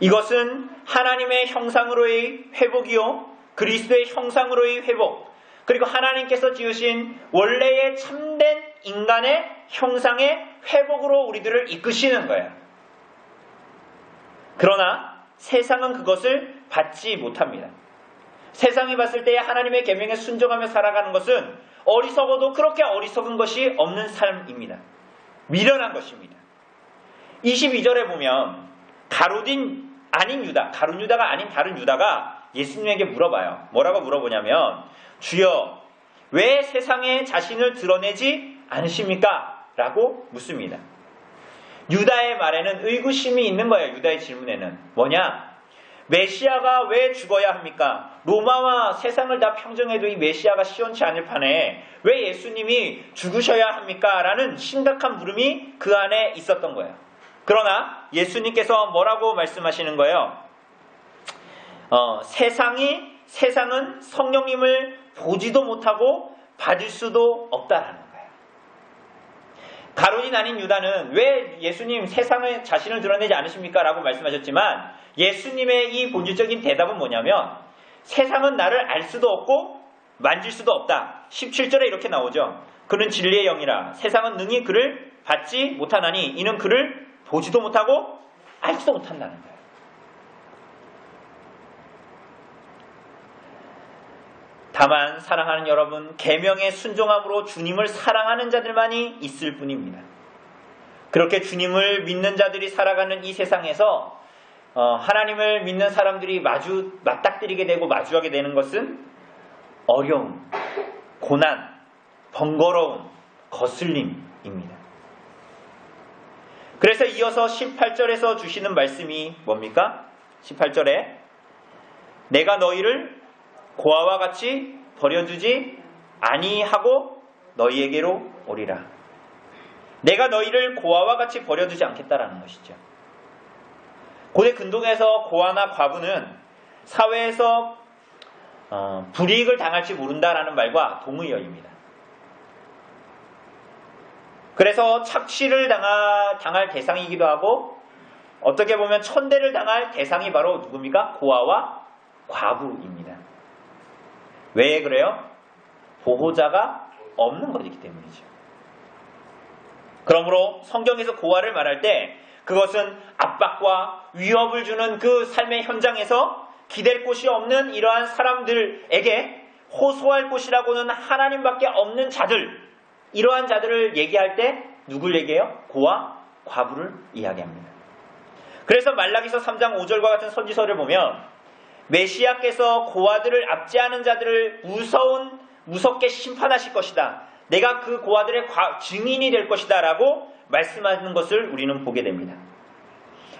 이것은 하나님의 형상으로의 회복이요, 그리스도의 형상으로의 회복, 그리고 하나님께서 지으신 원래의 참된 인간의 형상의 회복으로 우리들을 이끄시는 거예요. 그러나 세상은 그것을 받지 못합니다. 세상이 봤을 때 하나님의 계명에 순종하며 살아가는 것은 어리석어도 그렇게 어리석은 것이 없는 삶입니다. 미련한 것입니다. 22절에 보면 가룟 유다가 아닌 다른 유다가 예수님에게 물어봐요. 뭐라고 물어보냐면 주여 왜 세상에 자신을 드러내지 않으십니까? 라고 묻습니다. 유다의 말에는 의구심이 있는 거예요. 유다의 질문에는 뭐냐? 메시아가 왜 죽어야 합니까? 로마와 세상을 다 평정해도 이 메시아가 시원치 않을 판에 왜 예수님이 죽으셔야 합니까? 라는 심각한 물음이 그 안에 있었던 거예요. 그러나 예수님께서 뭐라고 말씀하시는 거예요? 세상은 성령님을 보지도 못하고 받을 수도 없다라는 거예요. 가룟이 아닌 유다는 왜 예수님 세상에 자신을 드러내지 않으십니까? 라고 말씀하셨지만 예수님의 이 본질적인 대답은 뭐냐면 세상은 나를 알 수도 없고 만질 수도 없다. 17절에 이렇게 나오죠. 그는 진리의 영이라 세상은 능히 그를 받지 못하나니 이는 그를 보지도 못하고 알지도 못한다는 거예요. 다만 사랑하는 여러분, 계명에 순종함으로 주님을 사랑하는 자들만이 있을 뿐입니다. 그렇게 주님을 믿는 자들이 살아가는 이 세상에서 하나님을 믿는 사람들이 맞닥뜨리게 되고 마주하게 되는 것은 어려움, 고난, 번거로움, 거슬림입니다. 그래서 이어서 18절에서 주시는 말씀이 뭡니까? 18절에 내가 너희를 고아와 같이 버려두지 아니하고 너희에게로 오리라. 내가 너희를 고아와 같이 버려두지 않겠다라는 것이죠. 고대 근동에서 고아나 과부는 사회에서 불이익을 당할지 모른다라는 말과 동의어입니다. 그래서 착취를 당할 대상이기도 하고 어떻게 보면 천대를 당할 대상이 바로 누굽니까? 고아와 과부입니다. 왜 그래요? 보호자가 없는 것이기 때문이죠. 그러므로 성경에서 고아를 말할 때 그것은 압박과 위협을 주는 그 삶의 현장에서 기댈 곳이 없는 이러한 사람들에게 호소할 곳이라고는 하나님밖에 없는 자들, 이러한 자들을 얘기할 때 누굴 얘기해요? 고아, 과부를 이야기합니다. 그래서 말라기서 3장 5절과 같은 선지서를 보면 메시아께서 고아들을 압제하는 자들을 무섭게 심판하실 것이다. 내가 그 고아들의 증인이 될 것이다 라고 말씀하는 것을 우리는 보게 됩니다.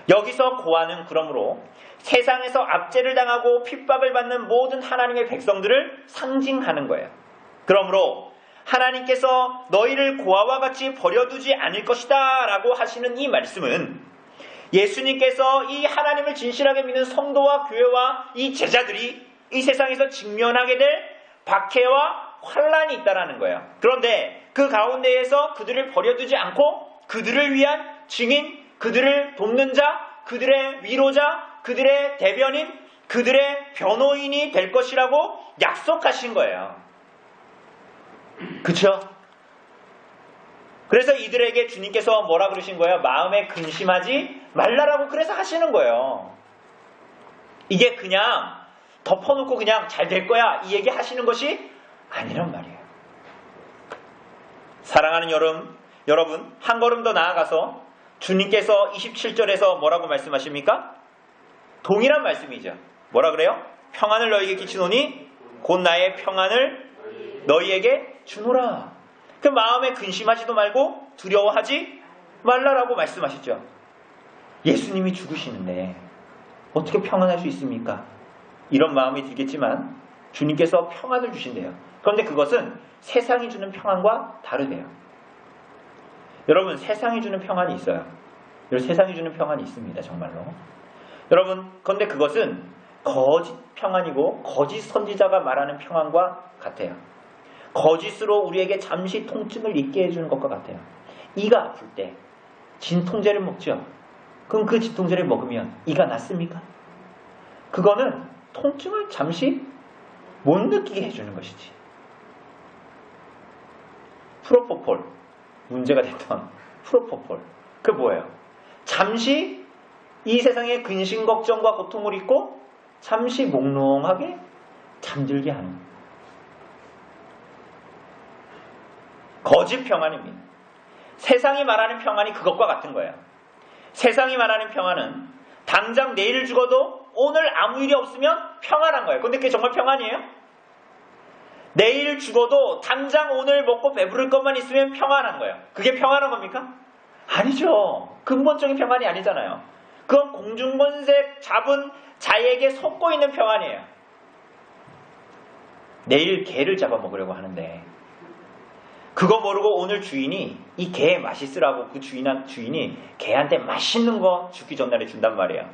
여기서 고아는 그러므로 세상에서 압제를 당하고 핍박을 받는 모든 하나님의 백성들을 상징하는 거예요. 그러므로 하나님께서 너희를 고아와 같이 버려두지 않을 것이다 라고 하시는 이 말씀은 예수님께서 이 하나님을 진실하게 믿는 성도와 교회와 이 제자들이 이 세상에서 직면하게 될 박해와 환란이 있다라는 거예요. 그런데 그 가운데에서 그들을 버려두지 않고 그들을 위한 증인, 그들을 돕는 자, 그들의 위로자, 그들의 대변인, 그들의 변호인이 될 것이라고 약속하신 거예요. 그렇죠? 그래서 이들에게 주님께서 뭐라 그러신 거예요? 마음에 근심하지 말라라고 그래서 하시는 거예요. 이게 그냥 덮어놓고 그냥 잘 될 거야 이 얘기 하시는 것이 아니란 말이에요. 사랑하는 여러분 한 걸음 더 나아가서 주님께서 27절에서 뭐라고 말씀하십니까? 동일한 말씀이죠. 뭐라 그래요? 평안을 너희에게 끼치노니 곧 나의 평안을 너희에게 주노라. 그 마음에 근심하지도 말고 두려워하지 말라라고 말씀하시죠. 예수님이 죽으시는데 어떻게 평안할 수 있습니까? 이런 마음이 들겠지만 주님께서 평안을 주신대요. 그런데 그것은 세상이 주는 평안과 다르대요. 여러분, 세상이 주는 평안이 있어요. 세상이 주는 평안이 있습니다. 정말로. 여러분, 그런데 그것은 거짓 평안이고 거짓 선지자가 말하는 평안과 같아요. 거짓으로 우리에게 잠시 통증을 잊게 해주는 것과 같아요. 이가 아플 때 진통제를 먹죠. 그럼 그 진통제를 먹으면 이가 낫습니까? 그거는 통증을 잠시 못 느끼게 해주는 것이지. 프로포폴, 문제가 됐던 프로포폴, 그게 뭐예요? 잠시 이 세상의 근심, 걱정과 고통을 잊고 잠시 몽롱하게 잠들게 하는 거짓 평안입니다. 세상이 말하는 평안이 그것과 같은 거예요. 세상이 말하는 평안은 당장 내일 죽어도 오늘 아무 일이 없으면 평안한 거예요. 근데 그게 정말 평안이에요? 내일 죽어도 당장 오늘 먹고 배부를 것만 있으면 평안한 거예요. 그게 평안한 겁니까? 아니죠. 근본적인 평안이 아니잖아요. 그건 공중권세 잡은 자에게 속고 있는 평안이에요. 내일 개를 잡아먹으려고 하는데 그거 모르고 오늘 주인이 이 개 맛있으라고 그 주인이 개한테 맛있는 거 죽기 전날에 준단 말이에요.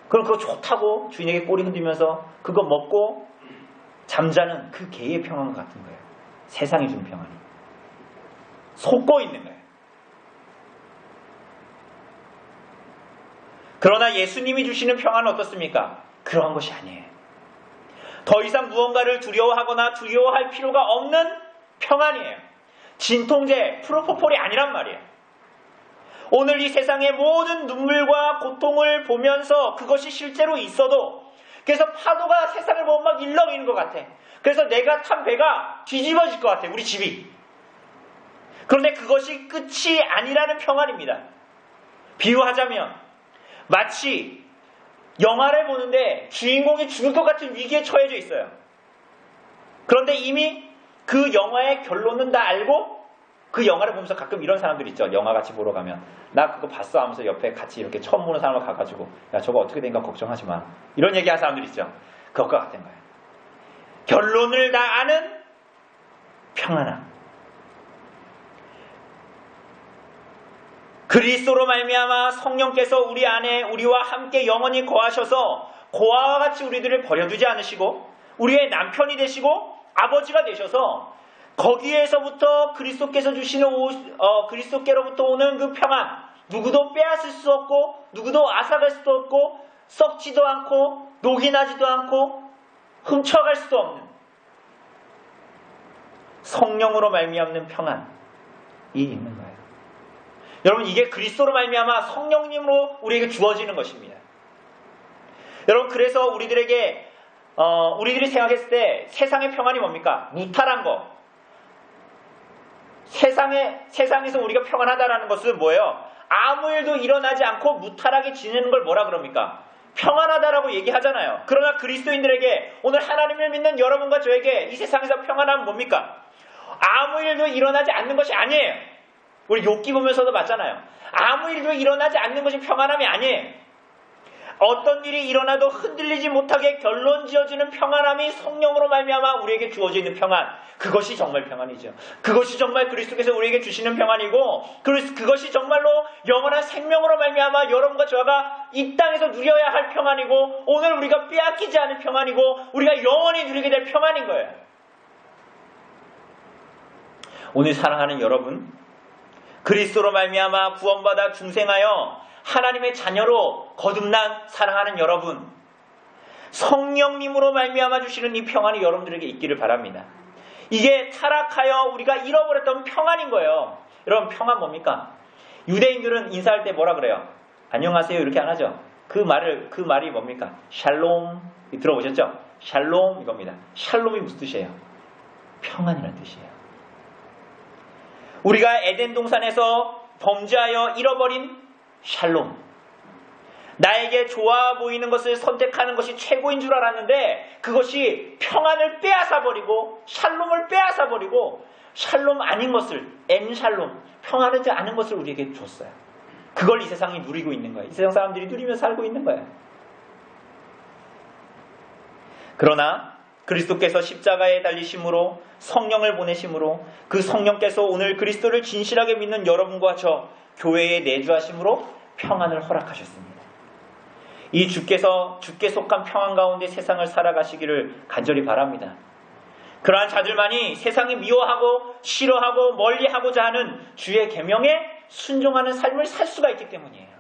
그럼 그거 좋다고 주인에게 꼬리 흔들면서 그거 먹고 잠자는 그 개의 평안과 같은 거예요. 세상이 준 평안이. 속고 있는 거예요. 그러나 예수님이 주시는 평안은 어떻습니까? 그러한 것이 아니에요. 더 이상 무언가를 두려워하거나 두려워할 필요가 없는 평안이에요. 진통제, 프로포폴이 아니란 말이에요. 오늘 이 세상의 모든 눈물과 고통을 보면서 그것이 실제로 있어도 그래서 파도가 세상을 보면 막 일렁이는 것 같아. 그래서 내가 탄 배가 뒤집어질 것 같아. 우리 집이. 그런데 그것이 끝이 아니라는 평안입니다. 비유하자면 마치 영화를 보는데 주인공이 죽을 것 같은 위기에 처해져 있어요. 그런데 이미 그 영화의 결론은 다 알고 그 영화를 보면서 가끔 이런 사람들 있죠. 영화 같이 보러 가면 나 그거 봤어 하면서 옆에 같이 이렇게 처음 보는 사람을 가가지고 야 저거 어떻게 된가 걱정하지 마. 이런 얘기하는 사람들 있죠. 그것과 같은 거예요. 결론을 다 아는 평안함. 그리스도로 말미암아 성령께서 우리 안에 우리와 함께 영원히 거하셔서 고아와 같이 우리들을 버려두지 않으시고 우리의 남편이 되시고 아버지가 되셔서 거기에서부터 그리스도께서 주시는 그리스도께로부터 오는 그 평안, 누구도 빼앗을 수 없고 누구도 앗아갈 수도 없고 썩지도 않고 녹이 나지도 않고 훔쳐갈 수도 없는 성령으로 말미암는 평안이 있는 거예요. 여러분, 이게 그리스도로 말미암아 성령님으로 우리에게 주어지는 것입니다. 여러분, 그래서 우리들이 생각했을 때 세상의 평안이 뭡니까? 무탈한 거. 세상에서 우리가 평안하다라는 것은 뭐예요? 아무 일도 일어나지 않고 무탈하게 지내는 걸 뭐라 그럽니까? 평안하다라고 얘기하잖아요. 그러나 그리스도인들에게 오늘 하나님을 믿는 여러분과 저에게 이 세상에서 평안함은 뭡니까? 아무 일도 일어나지 않는 것이 아니에요. 우리 욥기 보면서도 봤잖아요. 아무 일도 일어나지 않는 것이 평안함이 아니에요. 어떤 일이 일어나도 흔들리지 못하게 결론 지어지는 평안함이 성령으로 말미암아 우리에게 주어지는 평안. 그것이 정말 평안이죠. 그것이 정말 그리스도께서 우리에게 주시는 평안이고 그것이 정말로 영원한 생명으로 말미암아 여러분과 저가 이 땅에서 누려야 할 평안이고 오늘 우리가 빼앗기지 않을 평안이고 우리가 영원히 누리게 될 평안인 거예요. 오늘 사랑하는 여러분, 그리스도로 말미암아 구원받아 중생하여 하나님의 자녀로 거듭난 사랑하는 여러분, 성령님으로 말미암아 주시는 이 평안이 여러분들에게 있기를 바랍니다. 이게 타락하여 우리가 잃어버렸던 평안인 거예요. 여러분, 평안 뭡니까? 유대인들은 인사할 때 뭐라 그래요? 안녕하세요 이렇게 안 하죠. 그 말이 뭡니까? 샬롬. 들어보셨죠? 샬롬 이겁니다. 샬롬이 무슨 뜻이에요? 평안이라는 뜻이에요. 우리가 에덴 동산에서 범죄하여 잃어버린 샬롬. 나에게 좋아 보이는 것을 선택하는 것이 최고인 줄 알았는데 그것이 평안을 빼앗아버리고 샬롬을 빼앗아버리고 샬롬 아닌 것을 엔샬롬, 평안하지 않은 것을 우리에게 줬어요. 그걸 이 세상이 누리고 있는 거예요. 이 세상 사람들이 누리며 살고 있는 거예요. 그러나 그리스도께서 십자가에 달리심으로 성령을 보내심으로 그 성령께서 오늘 그리스도를 진실하게 믿는 여러분과 저 교회에 내주하심으로 평안을 허락하셨습니다. 이 주께 속한 평안 가운데 세상을 살아가시기를 간절히 바랍니다. 그러한 자들만이 세상이 미워하고 싫어하고 멀리하고자 하는 주의 계명에 순종하는 삶을 살 수가 있기 때문이에요.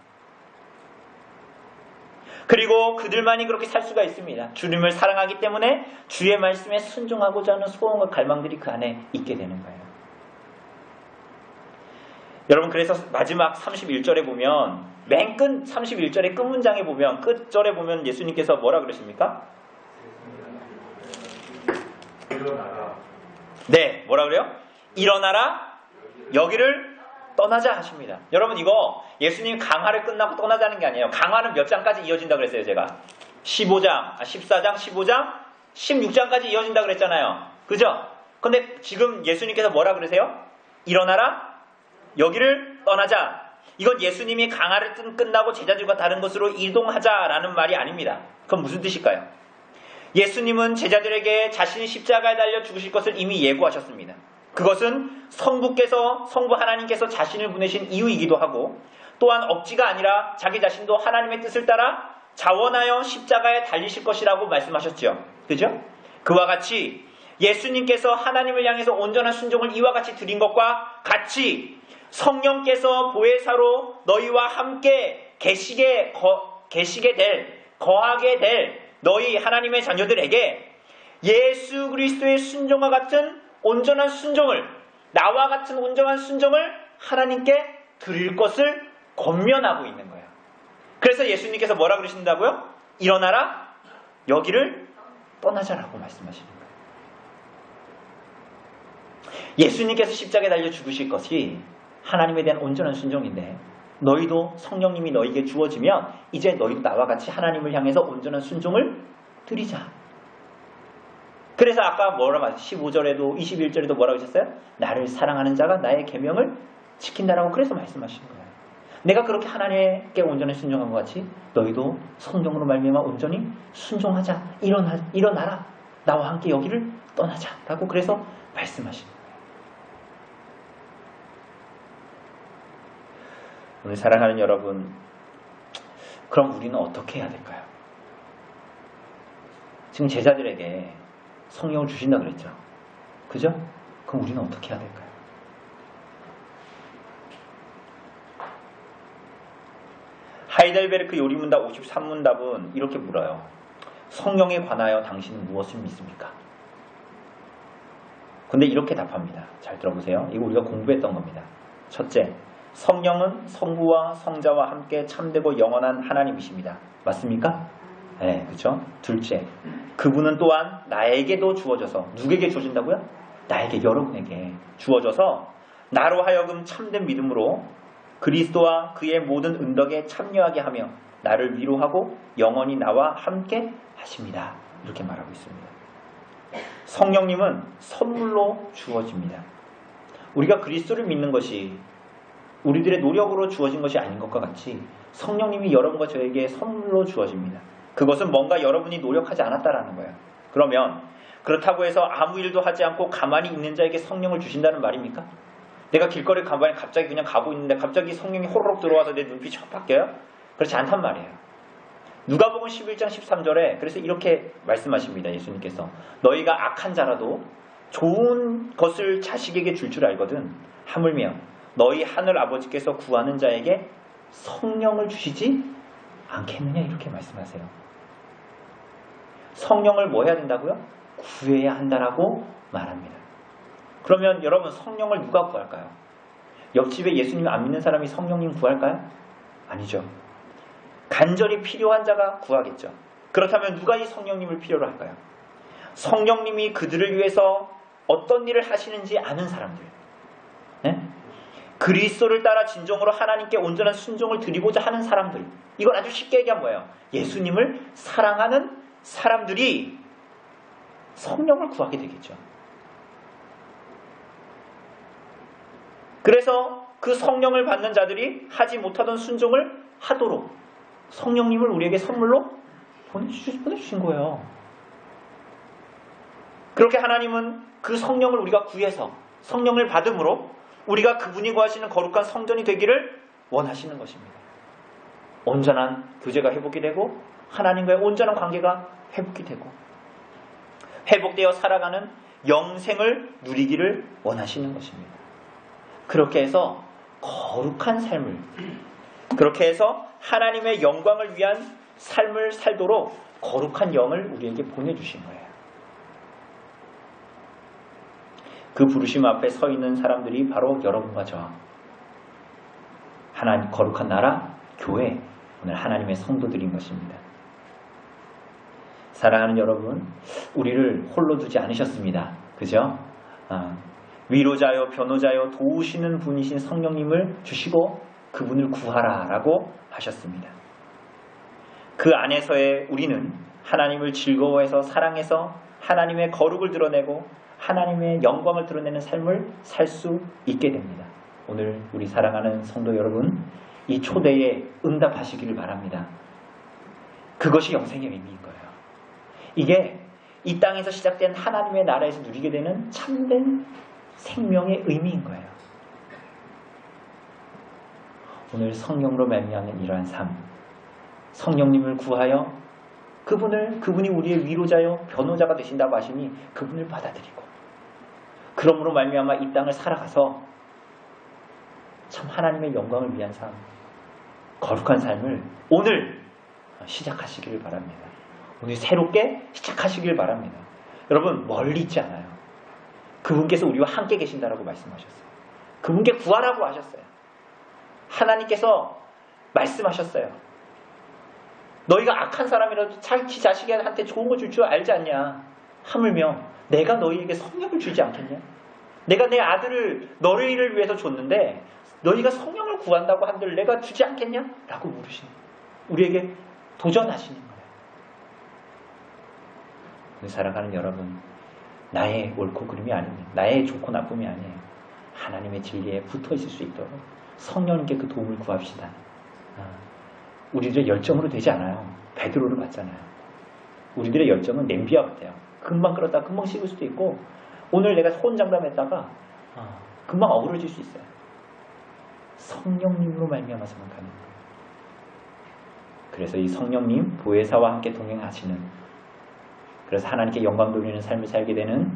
그리고 그들만이 그렇게 살 수가 있습니다. 주님을 사랑하기 때문에 주의 말씀에 순종하고자 하는 소원과 갈망들이 그 안에 있게 되는 거예요. 여러분, 그래서 마지막 31절에 보면 맨 끝 31절의 끝 문장에 보면 끝절에 보면 예수님께서 뭐라 그러십니까? 일어나라. 네, 뭐라 그래요? 일어나라, 여기를 떠나자 하십니다. 여러분, 이거 예수님 강화를 끝나고 떠나자는 게 아니에요. 강화는 몇 장까지 이어진다 그랬어요, 제가. 14장, 15장, 16장까지 이어진다 그랬잖아요. 그죠? 근데 지금 예수님께서 뭐라 그러세요? 일어나라, 여기를 떠나자. 이건 예수님이 강화를 끝나고 제자들과 다른 곳으로 이동하자라는 말이 아닙니다. 그건 무슨 뜻일까요? 예수님은 제자들에게 자신이 십자가에 달려 죽으실 것을 이미 예고하셨습니다. 그것은 성부 하나님께서 자신을 보내신 이유이기도 하고 또한 억지가 아니라 자기 자신도 하나님의 뜻을 따라 자원하여 십자가에 달리실 것이라고 말씀하셨죠. 그죠? 그와 같이 예수님께서 하나님을 향해서 온전한 순종을 이와 같이 드린 것과 같이 성령께서 보혜사로 너희와 함께 거하게 될 너희 하나님의 자녀들에게 예수 그리스도의 순종과 같은 온전한 순종을, 나와 같은 온전한 순종을 하나님께 드릴 것을 권면하고 있는 거예요. 그래서 예수님께서 뭐라 그러신다고요? 일어나라, 여기를 떠나자라고 말씀하시는 거예요. 예수님께서 십자가에 달려 죽으실 것이 하나님에 대한 온전한 순종인데 너희도 성령님이 너희에게 주어지면 이제 너희도 나와 같이 하나님을 향해서 온전한 순종을 드리자. 그래서 아까 뭐라고 하셨어요? 15절에도 21절에도 뭐라고 하셨어요? 나를 사랑하는 자가 나의 계명을 지킨다라고 그래서 말씀하시는 거예요. 내가 그렇게 하나님께 온전히 순종한 것 같이 너희도 성령으로 말미암아 온전히 순종하자. 일어나라. 나와 함께 여기를 떠나자라고 그래서 말씀하시는 거예요. 오늘 사랑하는 여러분, 그럼 우리는 어떻게 해야 될까요? 지금 제자들에게 성령을 주신다 그랬죠. 그죠? 그럼 우리는 어떻게 해야 될까요? 하이델베르크 요리문답 53문답은 이렇게 물어요. 성령에 관하여 당신은 무엇을 믿습니까? 근데 이렇게 답합니다. 잘 들어보세요. 이거 우리가 공부했던 겁니다. 첫째, 성령은 성부와 성자와 함께 참되고 영원한 하나님이십니다. 맞습니까? 네, 그렇죠? 둘째, 그분은 또한 나에게도 주어져서, 누구에게 주어진다고요? 나에게, 여러분에게 주어져서 나로 하여금 참된 믿음으로 그리스도와 그의 모든 은덕에 참여하게 하며 나를 위로하고 영원히 나와 함께 하십니다. 이렇게 말하고 있습니다. 성령님은 선물로 주어집니다. 우리가 그리스도를 믿는 것이 우리들의 노력으로 주어진 것이 아닌 것과 같이 성령님이 여러분과 저에게 선물로 주어집니다. 그것은 뭔가 여러분이 노력하지 않았다라는 거예요. 그러면 그렇다고 해서 아무 일도 하지 않고 가만히 있는 자에게 성령을 주신다는 말입니까? 내가 길거리 가만히 갑자기 그냥 가고 있는데 갑자기 성령이 호로록 들어와서 내 눈빛이 확 바뀌어요? 그렇지 않단 말이에요. 누가복음 11장 13절에 그래서 이렇게 말씀하십니다. 예수님께서 너희가 악한 자라도 좋은 것을 자식에게 줄 알거든 하물며 너희 하늘 아버지께서 구하는 자에게 성령을 주시지 않겠느냐 이렇게 말씀하세요. 성령을 뭐 해야 된다고요? 구해야 한다라고 말합니다. 그러면 여러분 성령을 누가 구할까요? 옆집에 예수님 안 믿는 사람이 성령님 구할까요? 아니죠. 간절히 필요한 자가 구하겠죠. 그렇다면 누가 이 성령님을 필요로 할까요? 성령님이 그들을 위해서 어떤 일을 하시는지 아는 사람들. 네? 그리스도를 따라 진정으로 하나님께 온전한 순종을 드리고자 하는 사람들, 이건 아주 쉽게 얘기하면 뭐예요? 예수님을 사랑하는 사람들이 성령을 구하게 되겠죠. 그래서 그 성령을 받는 자들이 하지 못하던 순종을 하도록 성령님을 우리에게 선물로 보내주신 거예요. 그렇게 하나님은 그 성령을 우리가 구해서 성령을 받음으로 우리가 그분이 구하시는 거룩한 성전이 되기를 원하시는 것입니다. 온전한 교제가 회복이 되고 하나님과의 온전한 관계가 회복이 되고 회복되어 살아가는 영생을 누리기를 원하시는 것입니다. 그렇게 해서 거룩한 삶을, 그렇게 해서 하나님의 영광을 위한 삶을 살도록 거룩한 영을 우리에게 보내주신 거예요. 그 부르심 앞에 서 있는 사람들이 바로 여러분과 저, 하나님 거룩한 나라, 교회, 오늘 하나님의 성도들인 것입니다. 사랑하는 여러분, 우리를 홀로 두지 않으셨습니다. 그죠? 위로자요, 변호자요, 도우시는 분이신 성령님을 주시고 그분을 구하라 라고 하셨습니다. 그 안에서의 우리는 하나님을 즐거워해서 사랑해서 하나님의 거룩을 드러내고 하나님의 영광을 드러내는 삶을 살 수 있게 됩니다. 오늘 우리 사랑하는 성도 여러분, 이 초대에 응답하시기를 바랍니다. 그것이 영생의 의미인 거예요. 이게 이 땅에서 시작된 하나님의 나라에서 누리게 되는 참된 생명의 의미인 거예요. 오늘 성령으로 말미암는 이러한 삶, 성령님을 구하여 그분이 우리의 위로자요 변호자가 되신다고 하시니 그분을 받아들이고 그러므로 말미암아 이 땅을 살아가서 참 하나님의 영광을 위한 삶, 거룩한 삶을 오늘 시작하시기를 바랍니다. 오늘 새롭게 시작하시길 바랍니다. 여러분 멀리 있지 않아요. 그분께서 우리와 함께 계신다라고 말씀하셨어요. 그분께 구하라고 하셨어요. 하나님께서 말씀하셨어요. 너희가 악한 사람이라도 자기 자식한테 좋은 거 줄 줄 알지 않냐? 하물며 내가 너희에게 성령을 주지 않겠냐? 내가 내 아들을 너희를 위해서 줬는데 너희가 성령을 구한다고 한들 내가 주지 않겠냐? 라고 물으시는 거예요. 우리에게 도전하시는 거예요. 오늘 살아가는 여러분, 나의 옳고 그름이 아닙니다. 나의 좋고 나쁨이 아니에요. 하나님의 진리에 붙어 있을 수 있도록 성령님께 그 도움을 구합시다. 우리들의 열정으로 되지 않아요. 베드로를 봤잖아요. 우리들의 열정은 냄비와 같아요. 금방 끓었다가 금방 식을 수도 있고 오늘 내가 혼장담했다가 금방 어그러질 수 있어요. 성령님으로 말미암아서만 가는 거예요. 그래서 이 성령님 보혜사와 함께 동행하시는, 그래서 하나님께 영광 돌리는 삶을 살게 되는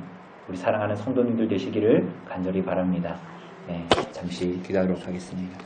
우리 사랑하는 성도님들 되시기를 간절히 바랍니다. 네, 잠시 기도하도록 하겠습니다.